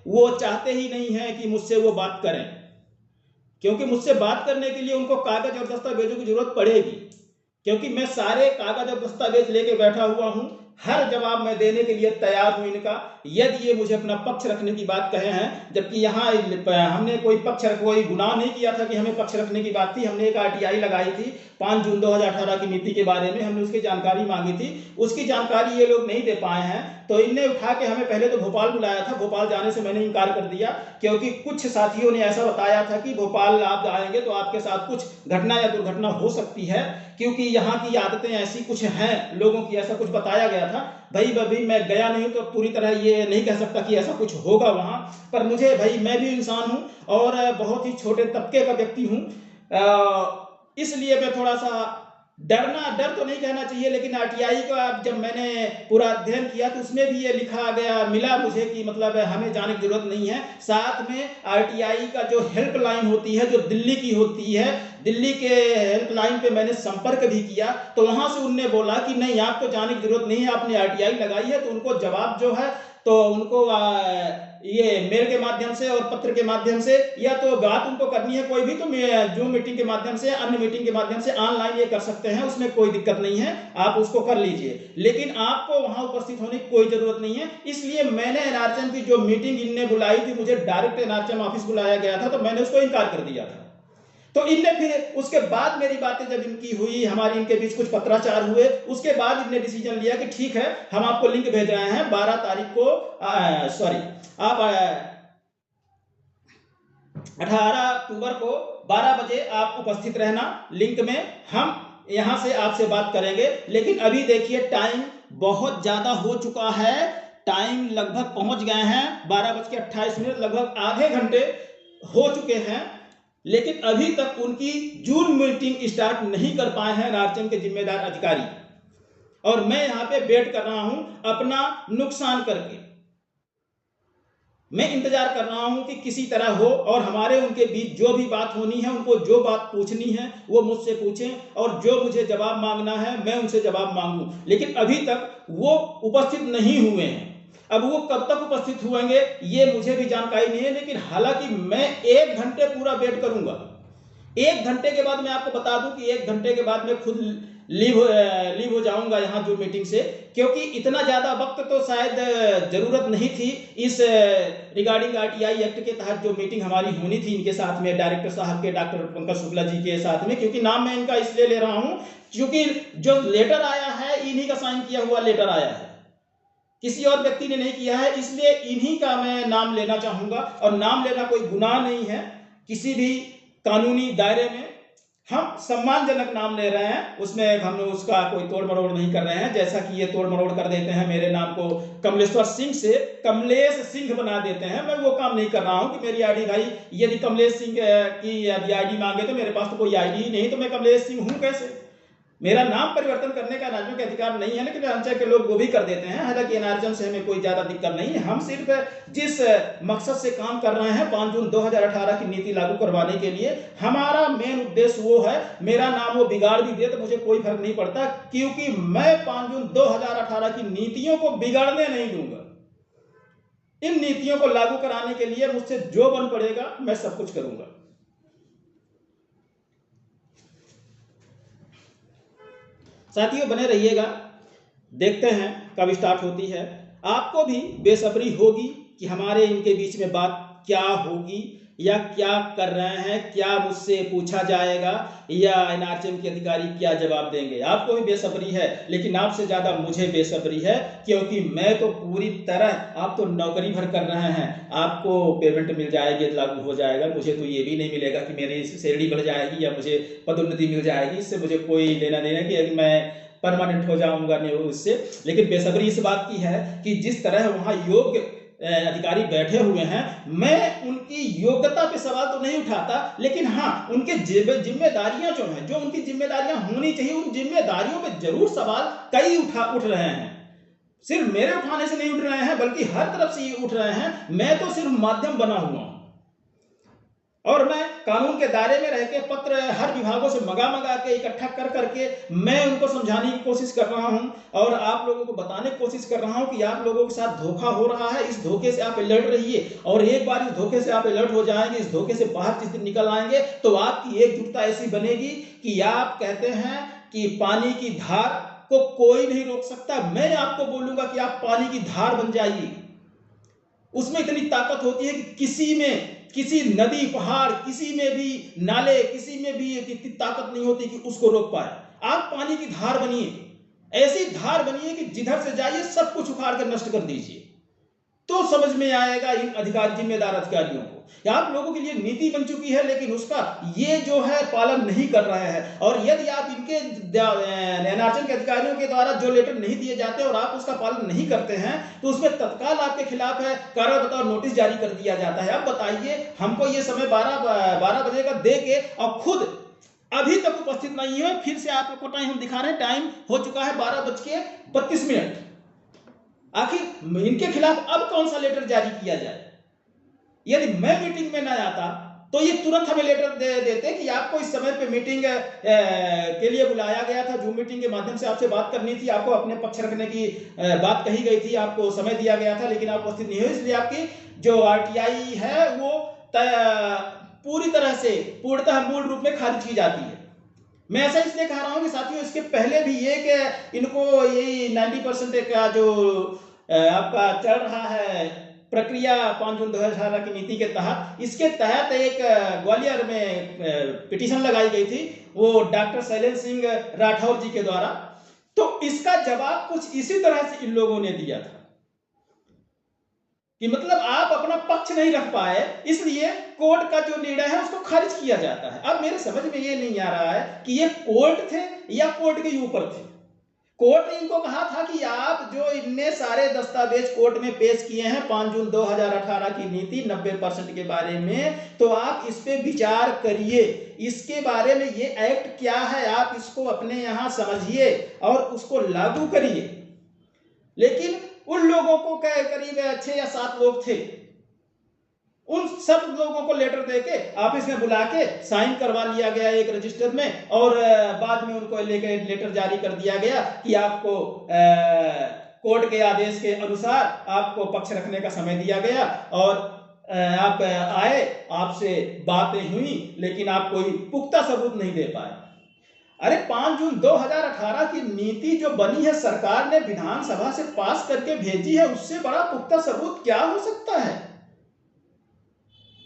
वो चाहते ही नहीं है कि मुझसे वो बात करें, क्योंकि मुझसे बात करने के लिए उनको कागज और दस्तावेजों की जरूरत पड़ेगी, क्योंकि मैं सारे कागज और दस्तावेज लेके बैठा हुआ हूं। हर जवाब मैं देने के लिए तैयार हूं इनका, यदि ये मुझे अपना पक्ष रखने की बात कहे हैं, जबकि यहाँ हमने कोई गुनाह नहीं किया था कि हमें पक्ष रखने की बात थी। हमने एक आरटीआई लगाई थी 5 जून 2018 की नीति के बारे में, हमने उसकी जानकारी मांगी थी, उसकी जानकारी ये लोग नहीं दे पाए हैं। तो इनने उठा के हमें पहले तो भोपाल बुलाया था, भोपाल जाने से मैंने इनकार कर दिया, क्योंकि कुछ साथियों ने ऐसा बताया था कि भोपाल आप आएंगे तो आपके साथ कुछ घटना या दुर्घटना हो सकती है, क्योंकि यहाँ की आदतें ऐसी कुछ हैं लोगों की, ऐसा कुछ बताया गया था। भाई मैं गया नहीं हूं तो पूरी तरह ये नहीं कह सकता कि ऐसा कुछ होगा वहां पर। मुझे भाई, मैं भी इंसान हूं और बहुत ही छोटे तबके का व्यक्ति हूं, इसलिए मैं थोड़ा सा डर तो नहीं कहना चाहिए, लेकिन आरटीआई का जब मैंने पूरा अध्ययन किया तो उसमें भी ये लिखा गया मिला मुझे कि मतलब हमें जाने की जरूरत नहीं है। साथ में आरटीआई का जो हेल्पलाइन होती है, जो दिल्ली की होती है, दिल्ली के हेल्पलाइन पे मैंने संपर्क भी किया, तो वहां से उनने बोला कि नहीं, आपको जाने की जरूरत नहीं है, आपने आरटीआई लगाई है। तो उनको जवाब जो है तो उनको ये मेल के माध्यम से और पत्र के माध्यम से, या तो बात उनको करनी है कोई भी तो जूम मीटिंग के माध्यम से, अन्य मीटिंग के माध्यम से ऑनलाइन ये कर सकते हैं, उसमें कोई दिक्कत नहीं है, आप उसको कर लीजिए, लेकिन आपको वहां उपस्थित होने की कोई जरूरत नहीं है। इसलिए मैंने एनआरएचएम की जो मीटिंग इनने बुलाई थी, मुझे डायरेक्ट एनआरएचएम ऑफिस बुलाया गया था, तो मैंने उसको इनकार कर दिया था। तो इनने फिर उसके बाद मेरी बातें जब इनकी हुई, हमारी इनके बीच कुछ पत्राचार हुए, उसके बाद इनने डिसीजन लिया कि ठीक है, हम आपको लिंक भेज रहे हैं 12 तारीख को, आप 18 अक्टूबर को 12 बजे आप उपस्थित रहना लिंक में, हम यहां से आपसे बात करेंगे। लेकिन अभी देखिए टाइम बहुत ज्यादा हो चुका है, टाइम लगभग पहुंच गए हैं 12:28, लगभग आधे घंटे हो चुके हैं, लेकिन अभी तक उनकी जून मीटिंग स्टार्ट नहीं कर पाए हैं एनआरएचएम के जिम्मेदार अधिकारी, और मैं यहां पे वेट कर रहा हूं अपना नुकसान करके। मैं इंतजार कर रहा हूं कि किसी तरह हो और हमारे उनके बीच जो भी बात होनी है, उनको जो बात पूछनी है वो मुझसे पूछें, और जो मुझे जवाब मांगना है मैं उनसे जवाब मांगूं। लेकिन अभी तक वो उपस्थित नहीं हुए हैं। अब वो कब तक उपस्थित हुएंगे ये मुझे भी जानकारी नहीं है, लेकिन हालांकि मैं 1 घंटे पूरा वेट करूंगा। 1 घंटे के बाद मैं आपको बता दूं कि 1 घंटे के बाद मैं खुद लीव हो जाऊंगा यहाँ जो मीटिंग से, क्योंकि इतना ज्यादा वक्त तो शायद जरूरत नहीं थी इस रिगार्डिंग आरटीआई एक्ट के तहत जो मीटिंग हमारी होनी थी इनके साथ में, डायरेक्टर साहब के, डॉक्टर पंकज शुक्ला जी के साथ में। क्योंकि नाम मैं इनका इसलिए ले रहा हूं क्योंकि जो लेटर आया है इन्हीं का साइन किया हुआ लेटर आया है, किसी और व्यक्ति ने नहीं किया है, इसलिए इन्हीं का मैं नाम लेना चाहूंगा। और नाम लेना कोई गुनाह नहीं है, किसी भी कानूनी दायरे में हम सम्मानजनक नाम ले रहे हैं, उसमें हम लोग उसका कोई तोड़ मरोड़ नहीं कर रहे हैं। जैसा कि ये तोड़ मरोड़ कर देते हैं, मेरे नाम को कमलेश्वर सिंह से कमलेश सिंह बना देते हैं, मैं वो काम नहीं कर रहा हूं कि मेरी आईडी, भाई यदि कमलेश सिंह की यदि आईडी मांगे तो मेरे पास तो कोई आईडी ही नहीं, तो मैं कमलेश सिंह हूं कैसे? मेरा नाम परिवर्तन करने का एनआरएचएम के अधिकार नहीं है, लेकिन एनआरएचएम के लोग वो भी कर देते हैं। हालांकि एनआरएचएम से हमें कोई ज्यादा दिक्कत नहीं है, हम सिर्फ जिस मकसद से काम कर रहे हैं 5 जून 2018 की नीति लागू करवाने के लिए, हमारा मेन उद्देश्य वो है। मेरा नाम वो बिगाड़ भी दे तो मुझे कोई फर्क नहीं पड़ता, क्योंकि मैं 5 जून 2018 की नीतियों को बिगाड़ने नहीं दूंगा। इन नीतियों को लागू कराने के लिए मुझसे जो बन पड़ेगा मैं सब कुछ करूंगा। साथियों बने रहिएगा, देखते हैं कब स्टार्ट होती है। आपको भी बेसब्री होगी कि हमारे इनके बीच में बात क्या होगी, या क्या कर रहे हैं, क्या मुझसे पूछा जाएगा, या एनआरएचएम के अधिकारी क्या जवाब देंगे। आपको भी बेसब्री है, लेकिन आपसे ज्यादा मुझे बेसब्री है, क्योंकि मैं तो पूरी तरह, आप तो नौकरी भर कर रहे हैं, आपको पेमेंट मिल जाएगी, लागू हो जाएगा। मुझे तो ये भी नहीं मिलेगा कि मेरी सैलरी बढ़ जाएगी या मुझे पदोन्नति मिल जाएगी, इससे मुझे कोई लेना देना कि मैं परमानेंट हो जाऊंगा नहीं उससे। लेकिन बेसब्री इस बात की है कि जिस तरह वहां योग्य अधिकारी बैठे हुए हैं, मैं उनकी योग्यता पे सवाल तो नहीं उठाता, लेकिन हाँ उनके जिम्मेदारियां जो हैं, जो उनकी जिम्मेदारियां होनी चाहिए, उन जिम्मेदारियों पे जरूर सवाल कई उठ रहे हैं। सिर्फ मेरे उठाने से नहीं उठ रहे हैं, बल्कि हर तरफ से ये उठ रहे हैं। मैं तो सिर्फ माध्यम बना हुआ हूं। और मैं कानून के दायरे में रह के पत्र हर विभागों से मंगा के इकट्ठा कर करके मैं उनको समझाने की कोशिश कर रहा हूं और आप लोगों को बताने की कोशिश कर रहा हूं कि आप लोगों के साथ धोखा हो रहा है। इस धोखे से आप अलर्ट रहिए और एक बार इस धोखे से आप अलर्ट हो जाएंगे, इस धोखे से बाहर जिस दिन निकल आएंगे तो आपकी एकजुटता ऐसी बनेगी कि आप कहते हैं कि पानी की धार को कोई नहीं रोक सकता। मैं आपको बोलूंगा कि आप पानी की धार बन जाइए। उसमें इतनी ताकत होती है कि किसी नदी पहाड़ किसी में भी नाले किसी में भी इतनी ताकत नहीं होती कि उसको रोक पाए। आप पानी की धार बनिए, ऐसी धार बनिए कि जिधर से जाइए सब कुछ उखाड़ कर नष्ट कर दीजिए। तो समझ में आएगा इन जिम्मेदार अधिकारियों को। आप लोगों के लिए नीति बन चुकी है लेकिन उसका ये जो है पालन नहीं कर रहे हैं। और यदि आप इनके एनआरएचएम के अधिकारियों के द्वारा जो लेटर नहीं दिए जाते और आप उसका पालन नहीं करते हैं तो उसमें तत्काल आपके खिलाफ है कारण बताओ नोटिस जारी कर दिया जाता है। अब बताइए, हमको ये समय 12 बजे का दे के और खुद अभी तक उपस्थित नहीं है। फिर से आपको टाइम हम दिखा रहे हैं, टाइम हो चुका है 12:32। आखिर इनके खिलाफ अब कौन सा लेटर जारी किया जाए? यदि मैं मीटिंग में ना आता तो ये तुरंत हमें लेटर दे देते कि आपको इस समय पे मीटिंग के लिए बुलाया गया था, जूम मीटिंग के माध्यम से आपसे बात करनी थी, आपको अपने पक्ष रखने की बात कही गई थी, आपको समय दिया गया था लेकिन आप उपस्थित नहीं हुए, इसलिए आपकी जो आरटीआई है वो पूरी तरह से पूर्णतः मूल रूप में खारिज की जाती है। मैं ऐसा इसलिए कह रहा हूं कि साथियों इसके पहले भी ये कि इनको यही 90% का जो आपका चल रहा है प्रक्रिया 5 जून 2018 की नीति के तहत, इसके तहत एक ग्वालियर में पिटीशन लगाई गई थी वो डॉक्टर शैलेंद्र सिंह राठौर जी के द्वारा। तो इसका जवाब कुछ इसी तरह से इन लोगों ने दिया था कि मतलब आप अपना पक्ष नहीं रख पाए इसलिए कोर्ट का जो निर्णय है उसको खारिज किया जाता है। अब मेरे समझ में ये नहीं आ रहा है कि ये कोर्ट थे या कोर्ट के ऊपर थे। कोर्ट ने इनको कहा था कि आप जो इनने सारे दस्तावेज कोर्ट में पेश किए हैं 5 जून 2018 की नीति 90% के बारे में, तो आप इस पे विचार करिए, इसके बारे में ये एक्ट क्या है आप इसको अपने यहां समझिए और उसको लागू करिए। लेकिन उन लोगों को करीब 6 या 7 लोग थे, उन सब लोगों को लेटर देके ऑफिस में बुला के साइन करवा लिया गया एक रजिस्टर में और बाद में उनको लेके लेटर जारी कर दिया गया कि आपको कोर्ट के आदेश के अनुसार आपको पक्ष रखने का समय दिया गया और आप आए, आपसे बातें हुई लेकिन आप कोई पुख्ता सबूत नहीं दे पाए। अरे 5 जून 2018 की नीति जो बनी है सरकार ने विधानसभा से पास करके भेजी है, उससे बड़ा पुख्ता सबूत क्या हो सकता है?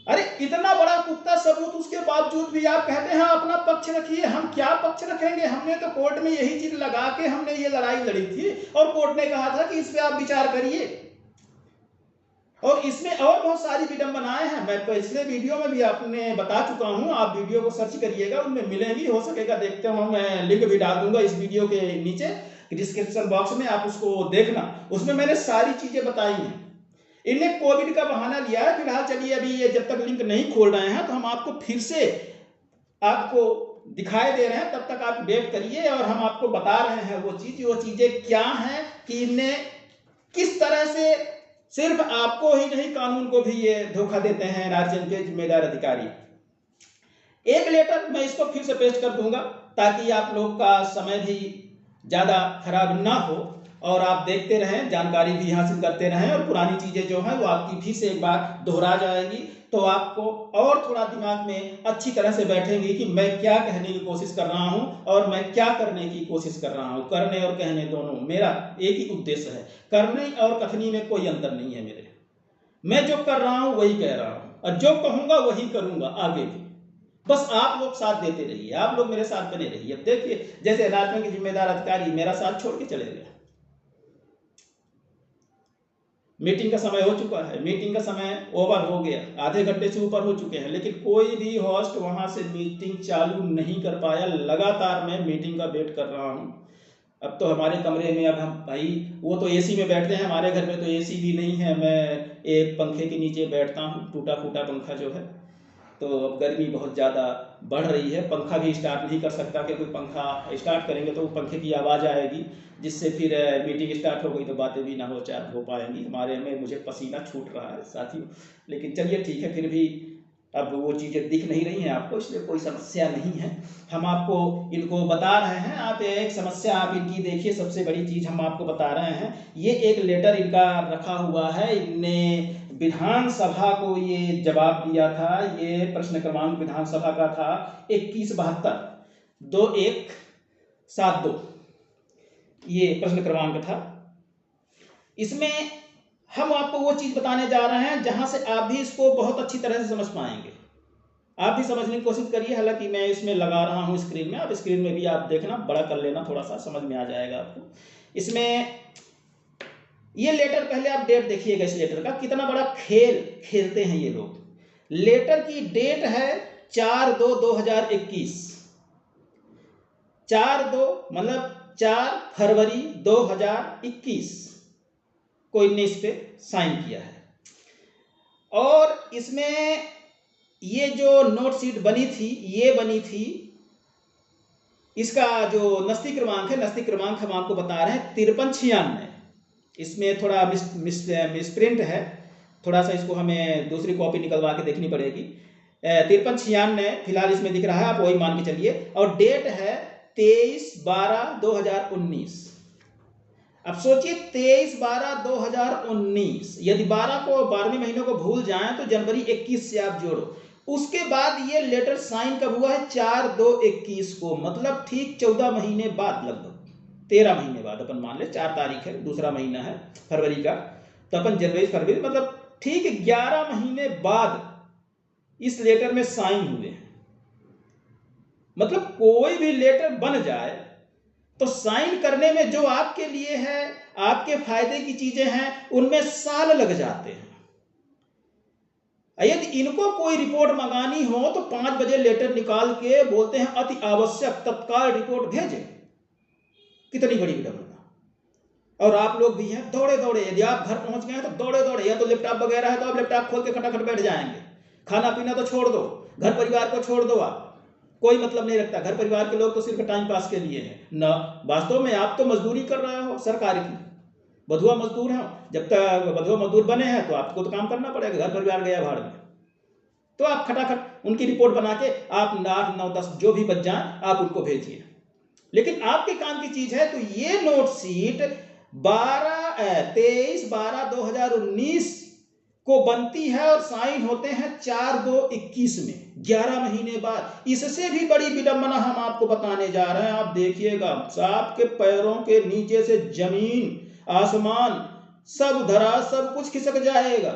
अरे इतना बड़ा पुख्ता सबूत उसके बावजूद भी आप कहते हैं अपना पक्ष रखिए। हम क्या पक्ष रखेंगे? हमने तो कोर्ट में यही चीज लगा के हमने ये लड़ाई लड़ी थी और कोर्ट ने कहा था कि इस पे आप विचार करिए। और इसमें और बहुत सारी विडंबनाएं हैं, मैं पिछले वीडियो में भी आपने बता चुका हूं, आप वीडियो को सर्च करिएगा उनमें मिलेंगी, हो सकेगा देखते हो, मैं लिंक भी डाल दूंगा इस वीडियो के नीचे डिस्क्रिप्शन बॉक्स में, आप उसको देखना, उसमें मैंने सारी चीजें बताई हैं। इनने कोविड का बहाना लिया है फिलहाल। चलिए अभी ये जब तक लिंक नहीं खोल रहे हैं तो हम आपको फिर से आपको दिखाई दे रहे हैं, तब तक आप वेट करिए और हम आपको बता रहे हैं वो चीजें क्या हैं कि इनने किस तरह से सिर्फ आपको ही नहीं कानून को भी ये धोखा देते हैं एनआरएचएम के जिम्मेदार अधिकारी। एक लेटर मैं इसको फिर से पेश कर दूंगा ताकि आप लोग का समय भी ज्यादा खराब ना हो और आप देखते रहें, जानकारी भी हासिल करते रहें और पुरानी चीजें जो हैं वो आपकी फिर से एक बार दोहरा जाएंगी तो आपको और थोड़ा दिमाग में अच्छी तरह से बैठेंगी कि मैं क्या कहने की कोशिश कर रहा हूं और मैं क्या करने की कोशिश कर रहा हूं। करने और कहने दोनों मेरा एक ही उद्देश्य है, करने और कथनी में कोई अंतर नहीं है मेरे। मैं जो कर रहा हूं वही कह रहा हूं और जो कहूंगा वही करूंगा आगे भी। बस आप लोग साथ देते रहिए, आप लोग मेरे साथ बने रहिए। अब देखिए जैसे एनआरएचएम के जिम्मेदार अधिकारी मेरा साथ छोड़ के चले गए, मीटिंग का समय हो चुका है, मीटिंग का समय ओवर हो गया, आधे घंटे से ऊपर हो चुके हैं, लेकिन कोई भी होस्ट वहां से मीटिंग चालू नहीं कर पाया। लगातार मैं मीटिंग का वेट कर रहा हूं। अब तो हमारे कमरे में अब हम भाई वो तो एसी में बैठते हैं, हमारे घर में तो एसी भी नहीं है, मैं एक पंखे के नीचे बैठता हूँ, टूटा फूटा पंखा जो है। तो अब गर्मी बहुत ज़्यादा बढ़ रही है, पंखा भी स्टार्ट नहीं कर सकता क्योंकि पंखा स्टार्ट करेंगे तो पंखे की आवाज़ आएगी जिससे फिर मीटिंग स्टार्ट हो गई तो बातें भी ना हो पाएंगी। हमारे में मुझे पसीना छूट रहा है साथियों, लेकिन चलिए ठीक है, फिर भी अब वो चीज़ें दिख नहीं रही हैं आपको, इसलिए कोई समस्या नहीं है, हम आपको इनको बता रहे हैं। आप एक समस्या आप इनकी देखिए, सबसे बड़ी चीज़ हम आपको बता रहे हैं। ये एक लेटर इनका रखा हुआ है, इनने विधानसभा को ये जवाब दिया था। ये प्रश्न क्रमांक विधानसभा का था 2172-2172, ये प्रश्न क्रमांक था। इसमें हम आपको वो चीज़ बताने जा रहे हैं जहां से आप भी इसको बहुत अच्छी तरह से समझ पाएंगे। आप भी समझने की कोशिश करिए, हालांकि मैं इसमें लगा रहा हूं स्क्रीन में, आप स्क्रीन में भी आप देखना, बड़ा कर लेना, थोड़ा सा समझ में आ जाएगा आपको। इसमें ये लेटर, पहले आप डेट देखिएगा इस लेटर का, कितना बड़ा खेल खेलते हैं ये लोग। लेटर की डेट है 4/2/2021, 4/2 मतलब 4 फरवरी 2021 को इनने इस पे साइन किया है। और इसमें ये जो नोट शीट बनी थी, ये बनी थी, इसका जो नस्ती क्रमांक है, नस्ती क्रमांक हम आपको बता रहे हैं 5396। इसमें थोड़ा मिसप्रिंट है, थोड़ा सा इसको हमें दूसरी कॉपी निकलवा के देखनी पड़ेगी। 5396 फिलहाल इसमें दिख रहा है, आप वही मान के चलिए। और डेट है 23/12/2019। अब सोचिए 23/12/2019, यदि 12वें महीने को भूल जाएं तो जनवरी 21 से आप जोड़ो। उसके बाद ये लेटर साइन कब हुआ है? 4/2/21 को, मतलब ठीक 14 महीने बाद, लगभग 13 महीने बाद। अपन मान ले 4 तारीख है, दूसरा महीना है फरवरी का, तो अपन जनवरी फरवरी मतलब ठीक 11 महीने बाद इस लेटर में साइन हुए हैं। मतलब कोई भी लेटर बन जाए तो साइन करने में जो आपके लिए है, आपके फायदे की चीजें हैं, उनमें साल लग जाते हैं। यदि इनको कोई रिपोर्ट मंगानी हो तो 5 बजे लेटर निकाल के बोलते हैं अति आवश्यक तत्काल रिपोर्ट भेजें। कितनी बड़ी विडंबना। और आप लोग भी हैं दौड़े दौड़े, यदि आप घर पहुंच गए हैं तो दौड़े दौड़े, या तो लैपटॉप वगैरह है तो आप लैपटॉप खोल के खटाखट बैठ जाएंगे। खाना पीना तो छोड़ दो, घर परिवार को छोड़ दो, आप कोई मतलब नहीं रखता। घर परिवार के लोग तो सिर्फ टाइम पास के लिए है ना, वास्तव में आप तो मजदूरी कर रहे हो सरकार की, बधुआ मजदूर हो। जब तक बधुआ मजदूर बने हैं तो आपको तो काम करना पड़ेगा, घर परिवार गया भाड़ में, तो आप खटाखट उनकी रिपोर्ट बना के आप 8, 9, 10 जो भी बच जाए आप उनको भेजिए। लेकिन आपके काम की चीज है तो ये नोट शीट 23/12/2019 को बनती है और साइन होते हैं 4/2/21 में, 11 महीने बाद। इससे भी बड़ी विडंबना हम आपको बताने जा रहे हैं। आप देखिएगा, आपके पैरों के नीचे से जमीन आसमान सब धरा, सब कुछ खिसक जाएगा।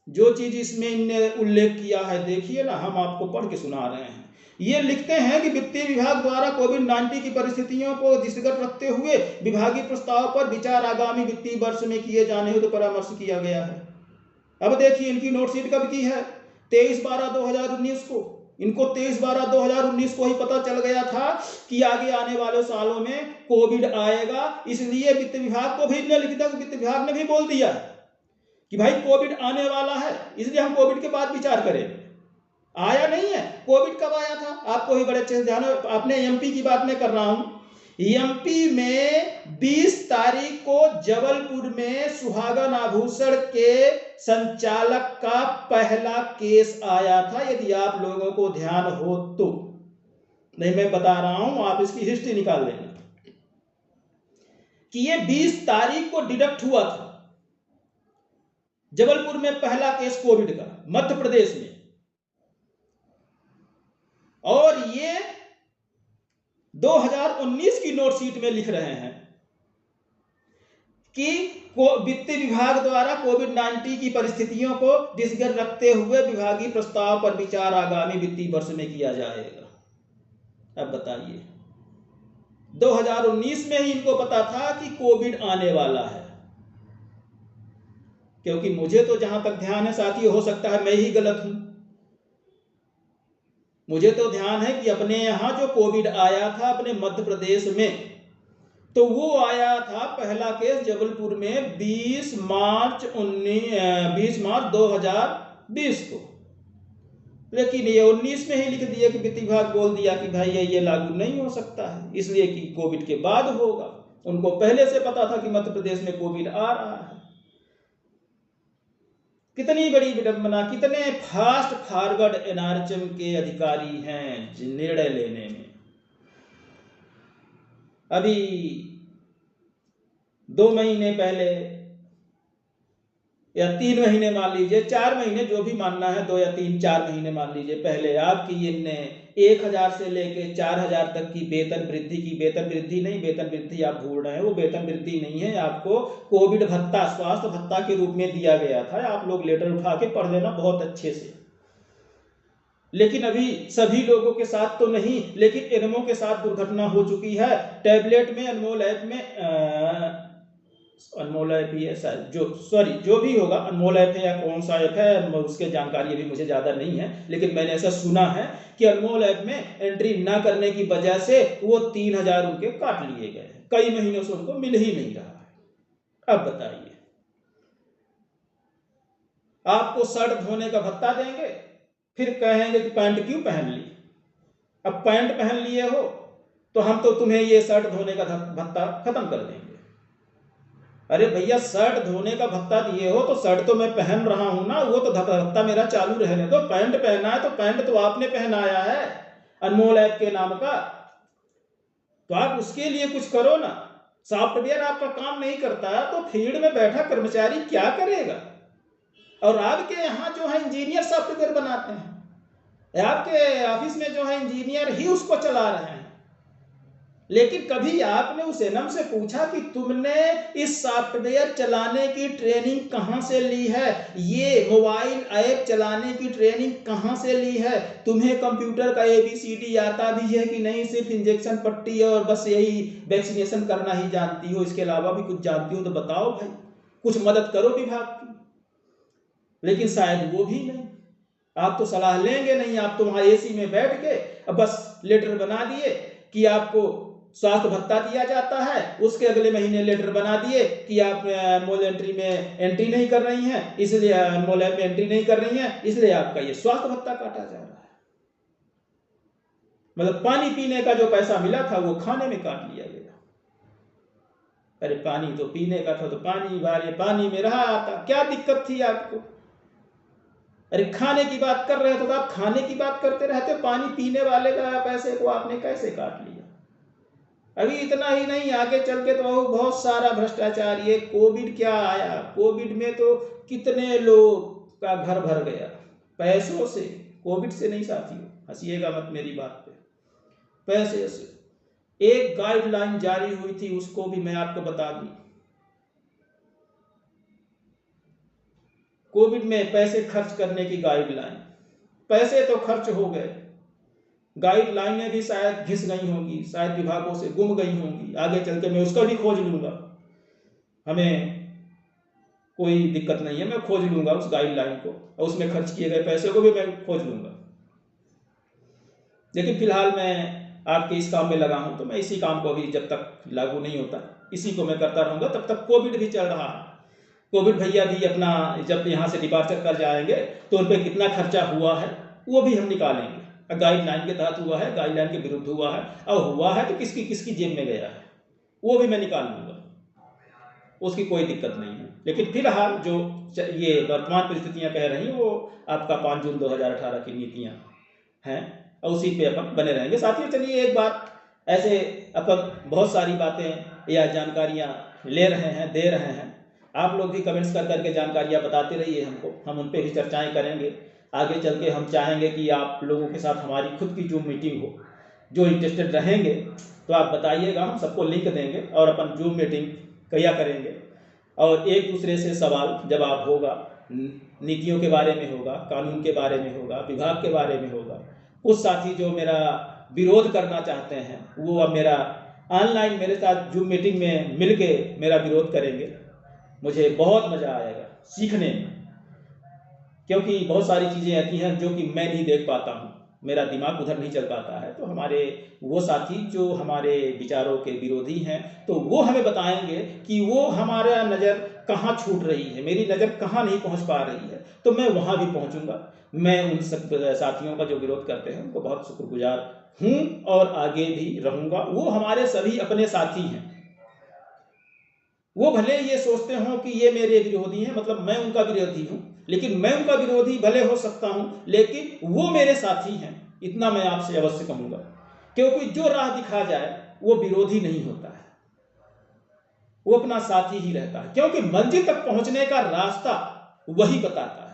जो चीज इसमें इनने उल्लेख किया है, देखिए ना, हम आपको पढ़ के सुना रहे हैं। ये लिखते हैं कि वित्तीय विभाग द्वारा कोविड-19 की परिस्थितियों को दृष्टिगत रखते हुए विभागीय प्रस्ताव पर विचार आगामी वित्तीय वर्ष में किए जाने हेतु परामर्श किया गया है। अब देखिए इनकी नोटशीट कब की है? 23/12/2019 को। इनको 23/12/2019 को ही पता चल गया था कि आगे आने वाले सालों में कोविड आएगा, इसलिए वित्त विभाग को भी इन्हें लिख दिया। वित्त विभाग ने भी बोल दिया कि भाई कोविड आने वाला है, इसलिए हम कोविड के बाद विचार करें। आया नहीं है। कोविड कब आया था? आपको ही बड़े अच्छे से ध्यान, आपने एमपी की बात मैं कर रहा हूं। एमपी में 20 तारीख को जबलपुर में सुहागन आभूषण के संचालक का पहला केस आया था, यदि आप लोगों को ध्यान हो तो। नहीं, मैं बता रहा हूं, आप इसकी हिस्ट्री निकाल लेना कि ये 20 तारीख को डिडक्ट हुआ था जबलपुर में पहला केस कोविड का, मध्य प्रदेश में। और ये 2019 की नोटशीट में लिख रहे हैं कि वित्त विभाग द्वारा कोविड-19 की परिस्थितियों को दृष्टिगत रखते हुए विभागीय प्रस्ताव पर विचार आगामी वित्तीय वर्ष में किया जाएगा। अब बताइए, 2019 में ही इनको पता था कि कोविड आने वाला है। क्योंकि मुझे तो जहां तक ध्यान है साथियों, हो सकता है मैं ही गलत हूं, मुझे तो ध्यान है कि अपने यहां जो कोविड आया था अपने मध्य प्रदेश में, तो वो आया था पहला केस जबलपुर में 20 मार्च 2020 को। लेकिन ये 19 में ही लिख दिया कि वित्त विभाग बोल दिया कि भाई ये लागू नहीं हो सकता है, इसलिए कि कोविड के बाद होगा। उनको पहले से पता था कि मध्य प्रदेश में कोविड आ रहा है। कितनी बड़ी विडंबना, कितने फास्ट फॉरवर्ड एनआरएचएम के अधिकारी हैं निर्णय लेने में। अभी 2 महीने पहले या 3 महीने मान लीजिए, 4 महीने, जो भी मानना है, 2 या 3-4 महीने मान लीजिए पहले, आपकी इनने 1000 से लेके 4000 तक की वेतन वृद्धि की। वेतन वृद्धि नहीं, वेतन वृद्धि आप भूल रहे हैं, वो वेतन वृद्धि नहीं है, आपको कोविड भत्ता, स्वास्थ्य भत्ता के रूप में दिया गया था। आप लोग लेटर उठा के पढ़ लेना बहुत अच्छे से। लेकिन अभी सभी लोगों के साथ तो नहीं, लेकिन एनमो के साथ दुर्घटना हो चुकी है। टैबलेट में, अनमोल ऐप में, अनमोल ऐप ही है शायद, जो भी होगा, अनमोल ऐप है या कौन सा ऐप है, उसके जानकारी अभी मुझे ज़्यादा नहीं है, लेकिन मैंने ऐसा सुना है कि अनमोल ऐप में एंट्री ना करने की वजह से वो 3000 उनके काट लिए गए हैं। कई महीनों से उनको मिल ही नहीं रहा है। अब बताइए, आपको शर्ट धोने का भत्ता देंगे, फिर कहेंगे कि पैंट क्यों पहन ली। अब पैंट पहन लिए हो तो हम तो तुम्हें ये शर्ट धोने का भत्ता खत्म कर देंगे। अरे भैया, शर्ट धोने का भत्ता दिए हो तो शर्ट तो मैं पहन रहा हूं ना, वो तो भत्ता मेरा चालू रहने दो। पैंट पहना है तो पैंट तो आपने पहनाया है अनमोल ऐप के नाम का, तो आप उसके लिए कुछ करो ना। सॉफ्टवेयर आपका काम नहीं करता है तो फील्ड में बैठा कर्मचारी क्या करेगा। और आपके यहाँ जो है इंजीनियर सॉफ्टवेयर बनाते हैं, आपके ऑफिस में जो है इंजीनियर ही उसको चला रहे हैं। लेकिन कभी आपने उस एनम से पूछा कि तुमने इस सॉफ्टवेयर चलाने की ट्रेनिंग कहां से ली है, ये मोबाइल ऐप चलाने की ट्रेनिंग कहां से ली है, तुम्हें कंप्यूटर का ABCD आता भी है कि नहीं, सिर्फ इंजेक्शन पट्टी और बस यही वैक्सीनेशन करना ही जानती हो, इसके अलावा भी कुछ जानती हो तो बताओ भाई, कुछ मदद करो विभाग की। लेकिन शायद वो भी नहीं, आप तो सलाह लेंगे नहीं, आप तो वहां AC में बैठ के बस लेटर बना दिए कि आपको स्वास्थ्य भत्ता दिया जाता है, उसके अगले महीने लेटर बना दिए कि आप अनमोल एंट्री में एंट्री नहीं कर रही हैं, इसलिए अनमोल ऐप में एंट्री नहीं कर रही हैं, इसलिए आपका ये स्वास्थ्य भत्ता काटा जा रहा है। मतलब पानी पीने का जो पैसा मिला था वो खाने में काट लिया गया। अरे पानी तो पीने का था तो पानी वाले पानी में रहा आता, क्या दिक्कत थी आपको। अरे खाने की बात कर रहे थे तो आप खाने की बात करते रहते, पानी पीने वाले का पैसे को आपने कैसे काट लिया। अभी इतना ही नहीं, आगे चल के तो बहुत सारा भ्रष्टाचार। ये कोविड क्या आया, कोविड में तो कितने लोग का घर भर गया पैसों से, कोविड से नहीं साथियों, हंसिएगा मत मेरी बात पे, पैसे से। एक गाइडलाइन जारी हुई थी, उसको भी मैं आपको बता दूं, कोविड में पैसे खर्च करने की गाइडलाइन। पैसे तो खर्च हो गए, गाइडलाइनें भी शायद घिस गई होंगी, शायद विभागों से गुम गई होंगी, आगे चल के मैं उसका भी खोज लूंगा, हमें कोई दिक्कत नहीं है, मैं खोज लूंगा उस गाइडलाइन को और उसमें खर्च किए गए पैसे को भी मैं खोज लूंगा। लेकिन फिलहाल मैं आपके इस काम में लगा हूं, तो मैं इसी काम को अभी जब तक लागू नहीं होता इसी को मैं करता रहूंगा, तब तक कोविड भी चल रहा है। कोविड भैया भी अपना जब यहाँ से डिपार्चर कर जाएंगे तो उन पर कितना खर्चा हुआ है वो भी हम निकालेंगे। गाइडलाइन के तहत हुआ है, गाइडलाइन के विरुद्ध हुआ है, और हुआ है तो किसकी किसकी जेब में गया है वो भी मैं निकाल लूंगा, उसकी कोई दिक्कत नहीं है। लेकिन फिलहाल जो ये वर्तमान परिस्थितियां कह रही वो आपका 5 जून 2018 की नीतियां हैं और उसी पे अपन बने रहेंगे। साथियों चलिए, एक बात, ऐसे अपन बहुत सारी बातें या जानकारियां ले रहे हैं, दे रहे हैं, आप लोग भी कमेंट्स कर करके जानकारियां बताते रहिए हमको, हम उन पर भी चर्चाएं करेंगे। आगे चल के हम चाहेंगे कि आप लोगों के साथ हमारी खुद की जूम मीटिंग हो, जो इंटरेस्टेड रहेंगे तो आप बताइएगा, हम सबको लिंक देंगे और अपन जूम मीटिंग किया करेंगे और एक दूसरे से सवाल जवाब होगा, नीतियों के बारे में होगा, कानून के बारे में होगा, विभाग के बारे में होगा। कुछ साथी जो मेरा विरोध करना चाहते हैं वो अब मेरा ऑनलाइन मेरे साथ जूम मीटिंग में मिल के मेरा विरोध करेंगे। मुझे बहुत मज़ा आएगा सीखने में, क्योंकि बहुत सारी चीज़ें ऐसी हैं जो कि मैं नहीं देख पाता हूँ, मेरा दिमाग उधर नहीं चल पाता है। तो हमारे वो साथी जो हमारे विचारों के विरोधी हैं तो वो हमें बताएंगे कि वो हमारा नज़र कहाँ छूट रही है, मेरी नज़र कहाँ नहीं पहुँच पा रही है, तो मैं वहाँ भी पहुँचूँगा। मैं उन सब साथियों का जो विरोध करते हैं उनको बहुत शुक्रगुजार हूँ और आगे भी रहूँगा। वो हमारे सभी अपने साथी हैं, वो भले ये सोचते हों कि ये मेरे विरोधी हैं, मतलब मैं उनका विरोधी हूँ, लेकिन मैं उनका विरोधी भले हो सकता हूं, लेकिन वो मेरे साथी हैं, इतना मैं आपसे अवश्य कहूंगा। क्योंकि जो राह दिखा जाए वो विरोधी नहीं होता है, वो अपना साथी ही रहता है, क्योंकि मंजिल तक पहुंचने का रास्ता वही बताता है।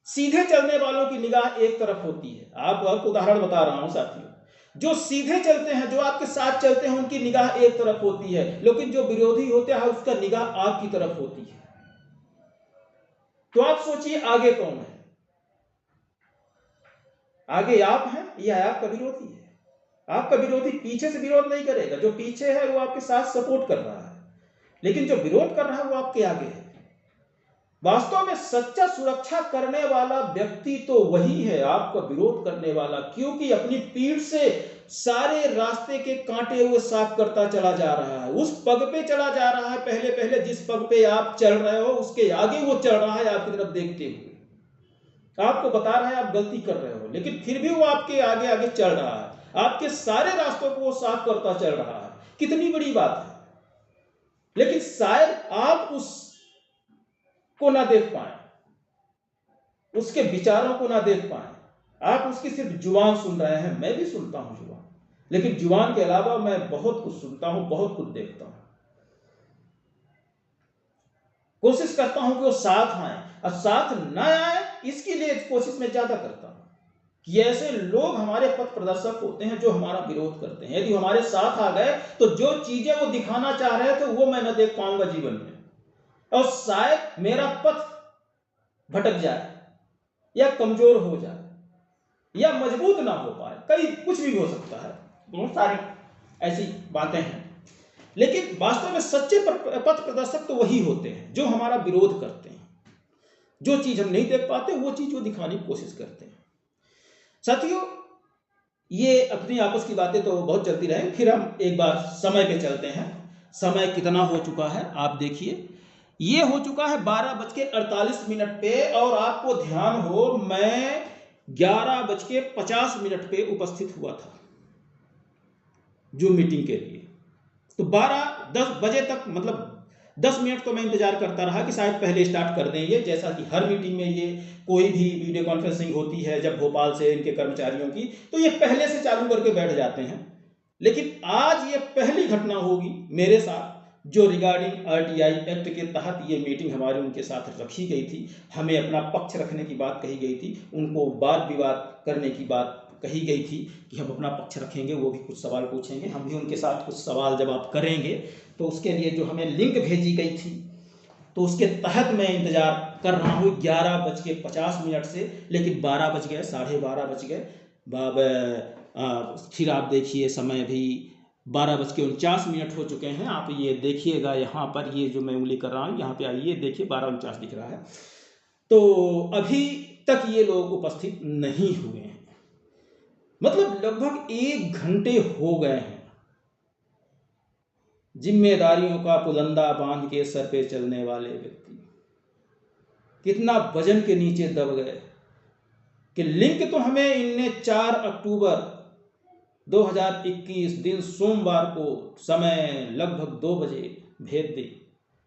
सीधे चलने वालों की निगाह एक तरफ होती है। आपको उदाहरण बता रहा हूं साथियों, जो सीधे चलते हैं, जो आपके साथ चलते हैं, उनकी निगाह एक तरफ होती है, लेकिन जो विरोधी होता है उसका निगाह आपकी तरफ होती है। तो आप सोचिए आगे कौन है? आगे आप हैं या आपका विरोधी है? आपका विरोधी पीछे से विरोध नहीं करेगा, जो पीछे है वो आपके साथ सपोर्ट कर रहा है, लेकिन जो विरोध कर रहा है वो आपके आगे है। वास्तव में सच्चा सुरक्षा करने वाला व्यक्ति तो वही है, आपका विरोध करने वाला, क्योंकि अपनी पीठ से सारे रास्ते के कांटे हुए साफ करता चला जा रहा है, उस पग पे चला जा रहा है। पहले पहले जिस पग पे आप चल रहे हो उसके आगे वो चल रहा है, आपकी तरफ देखते हुए आपको बता रहा है आप गलती कर रहे हो, लेकिन फिर भी वो आपके आगे आगे चल रहा है, आपके सारे रास्तों को वो साफ करता चल रहा है। कितनी बड़ी बात है। लेकिन शायद आप उसको ना देख पाए, उसके विचारों को ना देख पाए, आप उसकी सिर्फ जुबान सुन रहे हैं। मैं भी सुनता हूं जुबान, लेकिन जुबान के अलावा मैं बहुत कुछ सुनता हूं, बहुत कुछ देखता हूं। कोशिश करता हूं कि वो साथ आए, और साथ न आए इसके लिए कोशिश मैं ज्यादा करता हूं कि ऐसे लोग हमारे पथ प्रदर्शक होते हैं जो हमारा विरोध करते हैं। यदि हमारे साथ आ गए तो जो चीजें वो दिखाना चाह रहे थे वो मैं न देख पाऊंगा जीवन में, और शायद मेरा पथ भटक जाए या कमजोर हो जाए या मजबूत ना हो पाए, कई कुछ भी हो सकता है, बहुत सारी ऐसी बातें हैं। लेकिन वास्तव में सच्चे पथ प्रदर्शक तो वही होते हैं जो हमारा विरोध करते हैं, जो चीज हम नहीं देख पाते वो चीज वो दिखाने की कोशिश करते हैं। साथियों, ये अपनी आपस की बातें तो बहुत चलती रहें, फिर हम एक बार समय पे चलते हैं। समय कितना हो चुका है आप देखिए, ये हो चुका है 12:48 पे, और आपको ध्यान हो मैं 11:50 पे उपस्थित हुआ था जूम मीटिंग के लिए। तो 10 बजे तक, मतलब 10 मिनट तो मैं इंतजार करता रहा कि शायद पहले स्टार्ट कर दें ये, जैसा कि हर मीटिंग में ये कोई भी वीडियो कॉन्फ्रेंसिंग होती है जब भोपाल से इनके कर्मचारियों की, तो ये पहले से चालू करके बैठ जाते हैं। लेकिन आज ये पहली घटना होगी मेरे साथ जो रिगार्डिंग आरटीआई एक्ट के तहत ये मीटिंग हमारी उनके साथ रखी गई थी। हमें अपना पक्ष रखने की बात कही गई थी, उनको वाद विवाद करने की बात कही गई थी कि हम अपना पक्ष रखेंगे, वो भी कुछ सवाल पूछेंगे, हम भी उनके साथ कुछ सवाल जवाब करेंगे। तो उसके लिए जो हमें लिंक भेजी गई थी, तो उसके तहत मैं इंतजार कर रहा हूँ 11:50 से, लेकिन 12 बज गए, 12:30 बज गए। फिर आप देखिए समय भी 12:49 हो चुके हैं। आप ये देखिएगा यहाँ पर, ये जो मैं उंगली कर रहा हूँ यहाँ पे आइए, देखिए 12:49 दिख रहा है। तो अभी तक ये लोग उपस्थित नहीं हुए हैं, मतलब लगभग 1 घंटे हो गए हैं। जिम्मेदारियों का पुलंदा बांध के सर पे चलने वाले व्यक्ति कितना वजन के नीचे दब गए कि लिंक तो हमें इनने 4 अक्टूबर 2021 दिन सोमवार को समय लगभग 2 बजे भेज दी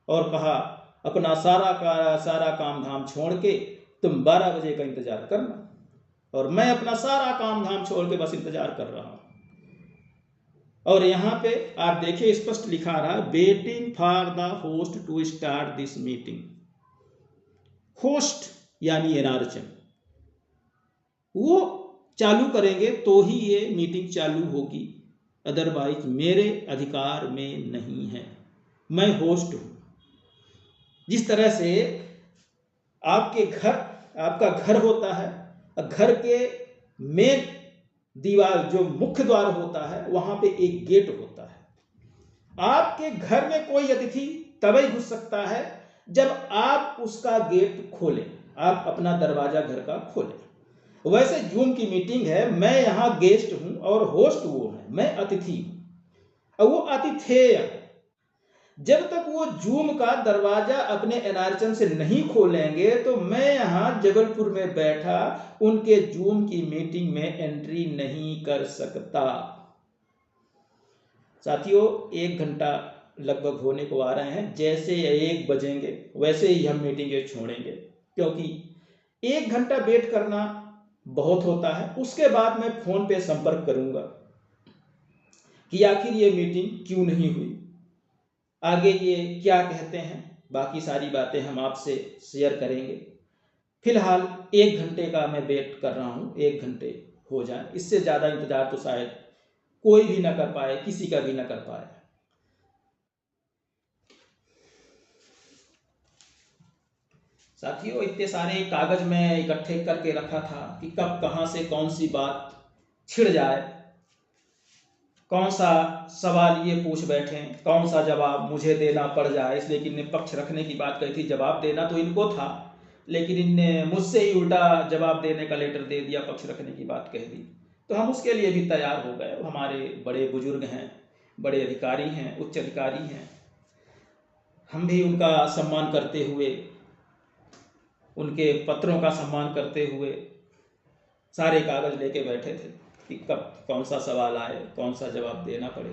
और कहा अपना सारा काम धाम छोड़ के तुम 12 बजे का इंतजार करना, और मैं अपना सारा काम धाम छोड़ के बस इंतजार कर रहा हूं। और यहाँ पे आप देखिए स्पष्ट लिखा रहा है, waiting for the host to start this meeting. Host यानी एनआरएचएम, वो चालू करेंगे तो ही ये मीटिंग चालू होगी, अदरवाइज मेरे अधिकार में नहीं है। मैं होस्ट हूं। जिस तरह से आपका घर होता है, घर के मेन दीवार जो मुख्य द्वार होता है वहां पे एक गेट होता है। आपके घर में कोई अतिथि तभी घुस सकता है जब आप उसका गेट खोलें, आप अपना दरवाजा घर का खोलें। वैसे जूम की मीटिंग है, मैं यहां गेस्ट हूं और होस्ट वो है, मैं अतिथि हूं और वो आतिथेय है। जब तक वो जूम का दरवाजा अपने एनआरएचएम से नहीं खोलेंगे तो मैं यहां जबलपुर में बैठा उनके जूम की मीटिंग में एंट्री नहीं कर सकता। साथियों, 1 घंटा लगभग होने को आ रहे हैं। जैसे 1 बजेंगे वैसे ही हम मीटिंग छोड़ेंगे, क्योंकि 1 घंटा वेट करना बहुत होता है। उसके बाद मैं फ़ोन पे संपर्क करूंगा कि आखिर ये मीटिंग क्यों नहीं हुई, आगे ये क्या कहते हैं। बाकी सारी बातें हम आपसे शेयर करेंगे। फिलहाल 1 घंटे का मैं वेट कर रहा हूँ, 1 घंटे हो जाए। इससे ज़्यादा इंतज़ार तो शायद कोई भी ना कर पाए, किसी का भी ना कर पाए। साथियों, इतने सारे कागज में इकट्ठे करके रखा था कि कब कहाँ से कौन सी बात छिड़ जाए, कौन सा सवाल ये पूछ बैठे, कौन सा जवाब मुझे देना पड़ जाए। इसलिए कि इनने पक्ष रखने की बात कही थी, जवाब देना तो इनको था, लेकिन इनने मुझसे ही उल्टा जवाब देने का लेटर दे दिया, पक्ष रखने की बात कह दी। तो हम उसके लिए भी तैयार हो गए। हमारे बड़े बुजुर्ग हैं, बड़े अधिकारी हैं, उच्च अधिकारी हैं, हम भी उनका सम्मान करते हुए, उनके पत्रों का सम्मान करते हुए सारे कागज लेके बैठे थे कि कब कौन सा सवाल आए, कौन सा जवाब देना पड़े।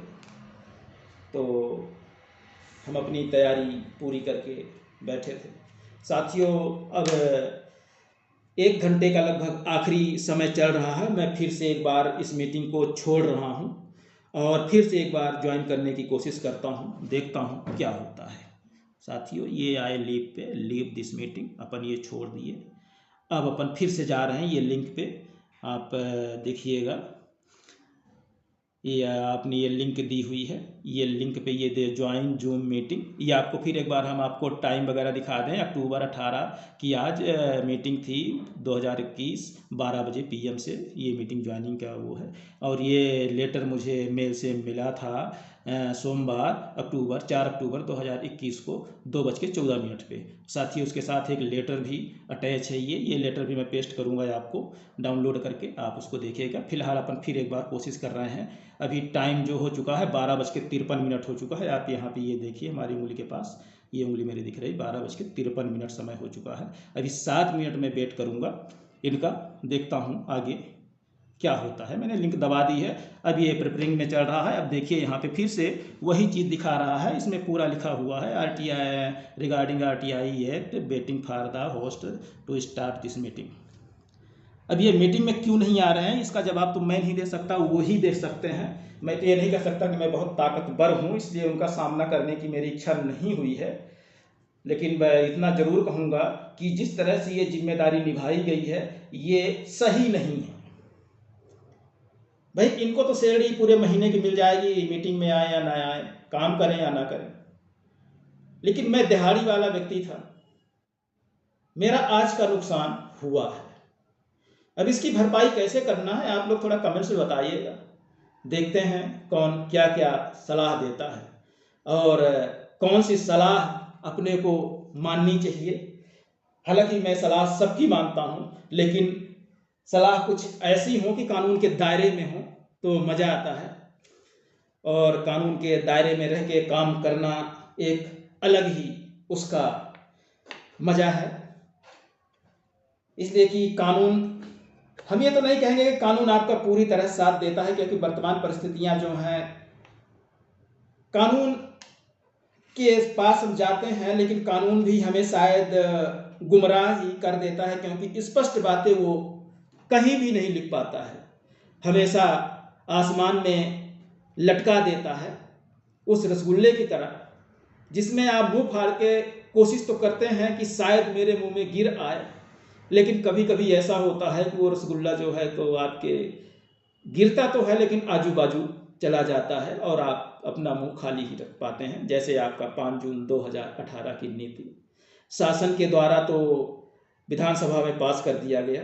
तो हम अपनी तैयारी पूरी करके बैठे थे। साथियों, अब 1 घंटे का लगभग आखिरी समय चल रहा है। मैं फिर से एक बार इस मीटिंग को छोड़ रहा हूँ और फिर से एक बार ज्वाइन करने की कोशिश करता हूँ, देखता हूँ क्या होता है। साथियों, ये आए लीव पे, लीव दिस मीटिंग, अपन ये छोड़ दिए। अब अपन फिर से जा रहे हैं ये लिंक पे, आप देखिएगा, ये आपने ये लिंक दी हुई है, ये लिंक पे ये दे ज्वाइन जूम मीटिंग। ये आपको फिर एक बार हम आपको टाइम वगैरह दिखा दें। अक्टूबर 18 की आज मीटिंग थी, 2021 12 बजे PM से ये मीटिंग ज्वाइनिंग का वो है। और ये लेटर मुझे मेल से मिला था सोमवार 4 अक्टूबर 2021 को 2:14 पे। साथ ही उसके साथ एक लेटर भी अटैच है। ये लेटर भी मैं पेस्ट करूँगा आपको डाउनलोड करके, आप उसको देखिएगा। फिलहाल अपन फिर एक बार कोशिश कर रहे हैं। अभी टाइम जो हो चुका है 12:53 हो चुका है। आप यहाँ पे ये देखिए, हमारी उंगली के पास ये उंगली मेरी दिख रही, 12:53 समय हो चुका है। अभी 7 मिनट में वेट करूँगा इनका, देखता हूँ आगे क्या होता है। मैंने लिंक दबा दी है, अब ये प्रिपेयरिंग में चल रहा है। अब देखिए यहाँ पे फिर से वही चीज़ दिखा रहा है, इसमें पूरा लिखा हुआ है RTI regarding RTI act, waiting for the host to start this meeting. अब ये मीटिंग में क्यों नहीं आ रहे हैं, इसका जवाब तो मैं नहीं दे सकता, वो ही दे सकते हैं। मैं तो ये नहीं कह सकता कि मैं बहुत ताकतवर हूँ, इसलिए उनका सामना करने की मेरी इच्छा नहीं हुई है। लेकिन मैं इतना जरूर कहूँगा कि जिस तरह से ये जिम्मेदारी निभाई गई है, ये सही नहीं है। भाई, इनको तो सैलरी पूरे महीने की मिल जाएगी, मीटिंग में आए या ना आए, काम करें या ना करें। लेकिन मैं दिहाड़ी वाला व्यक्ति था, मेरा आज का नुकसान हुआ है। अब इसकी भरपाई कैसे करना है, आप लोग थोड़ा कमेंट्स में बताइएगा। देखते हैं कौन क्या क्या सलाह देता है और कौन सी सलाह अपने को माननी चाहिए। हालांकि मैं सलाह सबकी मानता हूं, लेकिन सलाह कुछ ऐसी हो कि कानून के दायरे में हो तो मज़ा आता है। और कानून के दायरे में रह के काम करना एक अलग ही उसका मज़ा है। इसलिए कि कानून, हम ये तो नहीं कहेंगे कि कानून आपका पूरी तरह साथ देता है, क्योंकि वर्तमान परिस्थितियां जो हैं, कानून के पास हम जाते हैं लेकिन कानून भी हमें शायद गुमराह ही कर देता है, क्योंकि स्पष्ट बातें वो कहीं भी नहीं लिख पाता है, हमेशा आसमान में लटका देता है उस रसगुल्ले की तरह, जिसमें आप मुंह फाड़ के कोशिश तो करते हैं कि शायद मेरे मुंह में गिर आए, लेकिन कभी कभी ऐसा होता है कि वो रसगुल्ला जो है तो आपके गिरता तो है लेकिन आजू बाजू चला जाता है और आप अपना मुंह खाली ही रख पाते हैं। जैसे आपका 5 जून 2018 की नीति शासन के द्वारा तो विधानसभा में पास कर दिया गया,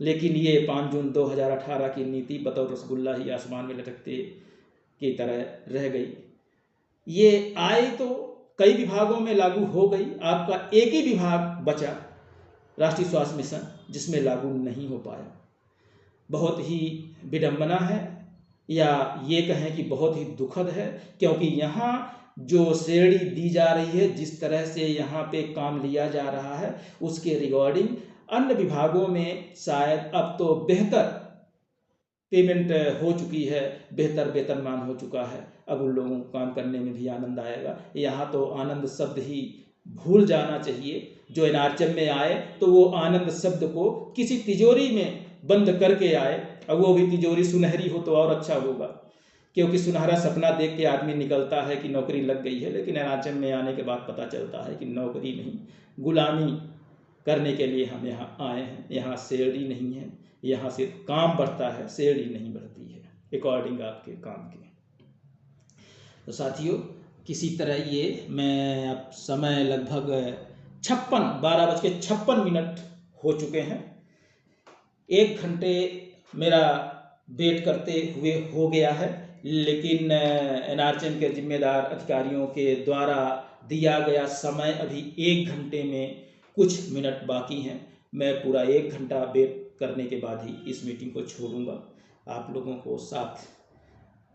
लेकिन ये 5 जून 2018 की नीति बतौर रसगुल्ला ही आसमान में लटकते की तरह रह गई। ये आई तो कई विभागों में लागू हो गई, आपका एक ही विभाग बचा, राष्ट्रीय स्वास्थ्य मिशन, जिसमें लागू नहीं हो पाया। बहुत ही विडंबना है, या ये कहें कि बहुत ही दुखद है, क्योंकि यहाँ जो श्रेणी दी जा रही है, जिस तरह से यहाँ पे काम लिया जा रहा है, उसके रिगार्डिंग अन्य विभागों में शायद अब तो बेहतर पेमेंट हो चुकी है, बेहतर वेतनमान हो चुका है, अब उन लोगों को काम करने में भी आनंद आएगा। यहाँ तो आनंद शब्द ही भूल जाना चाहिए। जो एनआरएचएम में आए तो वो आनंद शब्द को किसी तिजोरी में बंद करके आए, और वो भी तिजोरी सुनहरी हो तो और अच्छा होगा, क्योंकि सुनहरा सपना देख के आदमी निकलता है कि नौकरी लग गई है, लेकिन एनआरएचएम में आने के बाद पता चलता है कि नौकरी नहीं, गुलामी करने के लिए हम यहाँ आए हैं। यहाँ सैलरी नहीं है, यहाँ सिर्फ काम बढ़ता है, सैलरी नहीं बढ़ती है अकॉर्डिंग आपके काम के। तो साथियों, किसी तरह ये मैं अब समय लगभग 12:56 हो चुके हैं। 1 घंटे मेरा वेट करते हुए हो गया है, लेकिन एनआरएचएम के जिम्मेदार अधिकारियों के द्वारा दिया गया समय अभी 1 घंटे में कुछ मिनट बाकी हैं। मैं पूरा 1 घंटा वेट करने के बाद ही इस मीटिंग को छोड़ूंगा। आप लोगों को साथ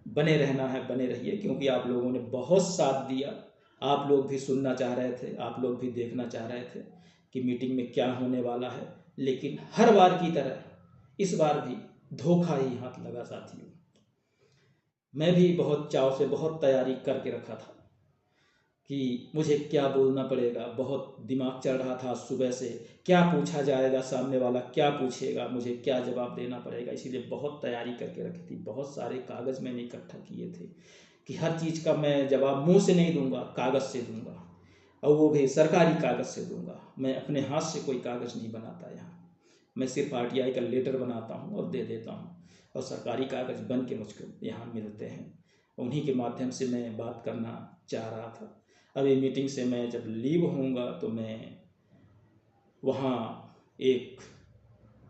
बने रहना है, बने रहिए, क्योंकि आप लोगों ने बहुत साथ दिया। आप लोग भी सुनना चाह रहे थे, आप लोग भी देखना चाह रहे थे कि मीटिंग में क्या होने वाला है, लेकिन हर बार की तरह इस बार भी धोखा ही हाथ लगा साथियों। मैं भी बहुत चाव से बहुत तैयारी करके रखा था कि मुझे क्या बोलना पड़ेगा, बहुत दिमाग चल रहा था सुबह से, क्या पूछा जाएगा, सामने वाला क्या पूछेगा, मुझे क्या जवाब देना पड़ेगा, इसीलिए बहुत तैयारी करके रखी थी। बहुत सारे कागज़ मैंने इकट्ठा किए थे कि हर चीज़ का मैं जवाब मुंह से नहीं दूंगा, कागज़ से दूंगा, और वो भी सरकारी कागज़ से दूंगा। मैं अपने हाथ से कोई कागज़ नहीं बनाता यहाँ, मैं सिर्फ आरटीआई का लेटर बनाता हूँ और दे देता हूँ, और सरकारी कागज़ बन के मुझको यहाँ मिलते हैं। उन्हीं के माध्यम से मैं बात करना चाह रहा था। अभी मीटिंग से मैं जब लीव होऊंगा तो मैं वहाँ एक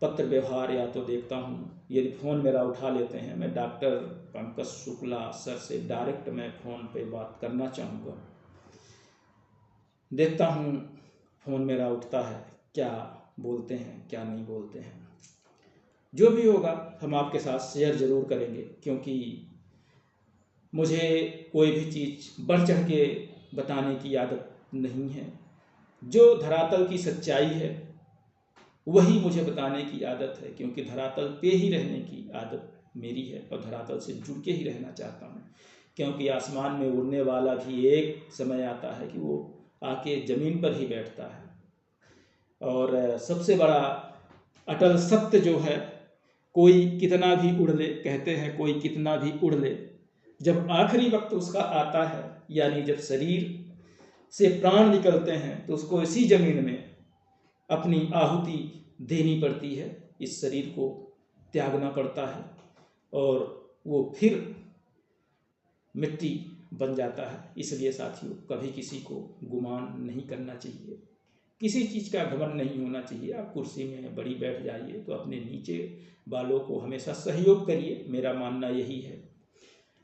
पत्र व्यवहार या तो देखता हूँ, यदि फ़ोन मेरा उठा लेते हैं, मैं डॉक्टर पंकज शुक्ला सर से डायरेक्ट मैं फ़ोन पे बात करना चाहूँगा। देखता हूँ फ़ोन मेरा उठता है, क्या बोलते हैं क्या नहीं बोलते हैं। जो भी होगा हम आपके साथ शेयर ज़रूर करेंगे, क्योंकि मुझे कोई भी चीज़ बढ़ चढ़ के बताने की आदत नहीं है। जो धरातल की सच्चाई है वही मुझे बताने की आदत है, क्योंकि धरातल पे ही रहने की आदत मेरी है और धरातल से जुड़ के ही रहना चाहता हूँ। क्योंकि आसमान में उड़ने वाला भी एक समय आता है कि वो आके ज़मीन पर ही बैठता है। और सबसे बड़ा अटल सत्य जो है, कोई कितना भी उड़ ले, कहते हैं कोई कितना भी उड़ ले, जब आखिरी वक्त उसका आता है, यानी जब शरीर से प्राण निकलते हैं, तो उसको इसी ज़मीन में अपनी आहुति देनी पड़ती है, इस शरीर को त्यागना पड़ता है, और वो फिर मिट्टी बन जाता है। इसलिए साथियों, कभी किसी को गुमान नहीं करना चाहिए, किसी चीज़ का घमंड नहीं होना चाहिए। आप कुर्सी में बड़ी बैठ जाइए तो अपने नीचे वालों को हमेशा सहयोग करिए, मेरा मानना यही है।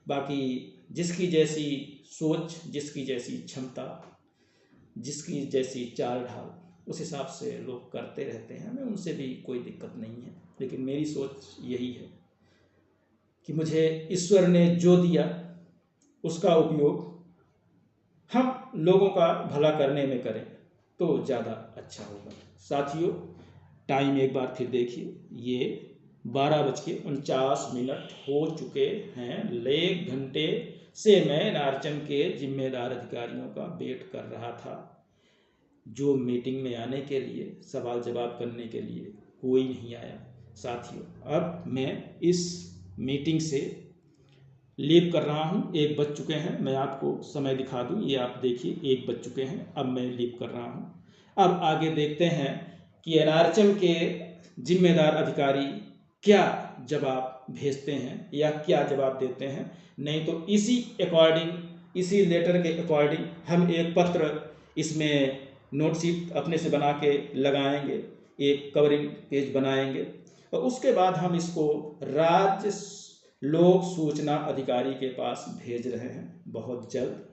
बाकी जिसकी जैसी सोच, जिसकी जैसी क्षमता, जिसकी जैसी चाल ढाल, उस हिसाब से लोग करते रहते हैं, हमें उनसे भी कोई दिक्कत नहीं है। लेकिन मेरी सोच यही है कि मुझे ईश्वर ने जो दिया उसका उपयोग हम लोगों का भला करने में करें तो ज़्यादा अच्छा होगा। साथियों, टाइम एक बार फिर देखिए, ये 12:49 हो चुके हैं। 1 घंटे से मैं एनआरएचएम के जिम्मेदार अधिकारियों का वेट कर रहा था, जो मीटिंग में आने के लिए, सवाल जवाब करने के लिए कोई नहीं आया। साथियों, अब मैं इस मीटिंग से लीव कर रहा हूँ। 1 बज चुके हैं, मैं आपको समय दिखा दूँ, ये आप देखिए 1 बज चुके हैं। अब मैं लीव कर रहा हूँ। अब आगे देखते हैं कि एनआरएचएम के जिम्मेदार अधिकारी क्या जवाब भेजते हैं या क्या जवाब देते हैं। नहीं तो इसी अकॉर्डिंग, इसी लेटर के अकॉर्डिंग हम एक पत्र इसमें नोटशीट अपने से बना के लगाएंगे, एक कवरिंग पेज बनाएंगे, और उसके बाद हम इसको राज्य लोक सूचना अधिकारी के पास भेज रहे हैं बहुत जल्द,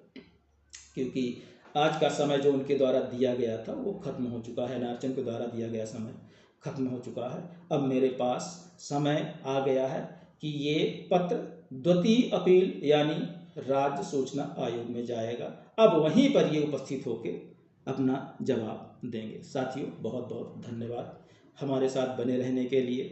क्योंकि आज का समय जो उनके द्वारा दिया गया था वो खत्म हो चुका है। एनआरएचएम के द्वारा दिया गया समय खत्म हो चुका है। अब मेरे पास समय आ गया है कि ये पत्र द्वितीय अपील यानी राज्य सूचना आयोग में जाएगा। अब वहीं पर ये उपस्थित होकर अपना जवाब देंगे। साथियों, बहुत बहुत धन्यवाद हमारे साथ बने रहने के लिए।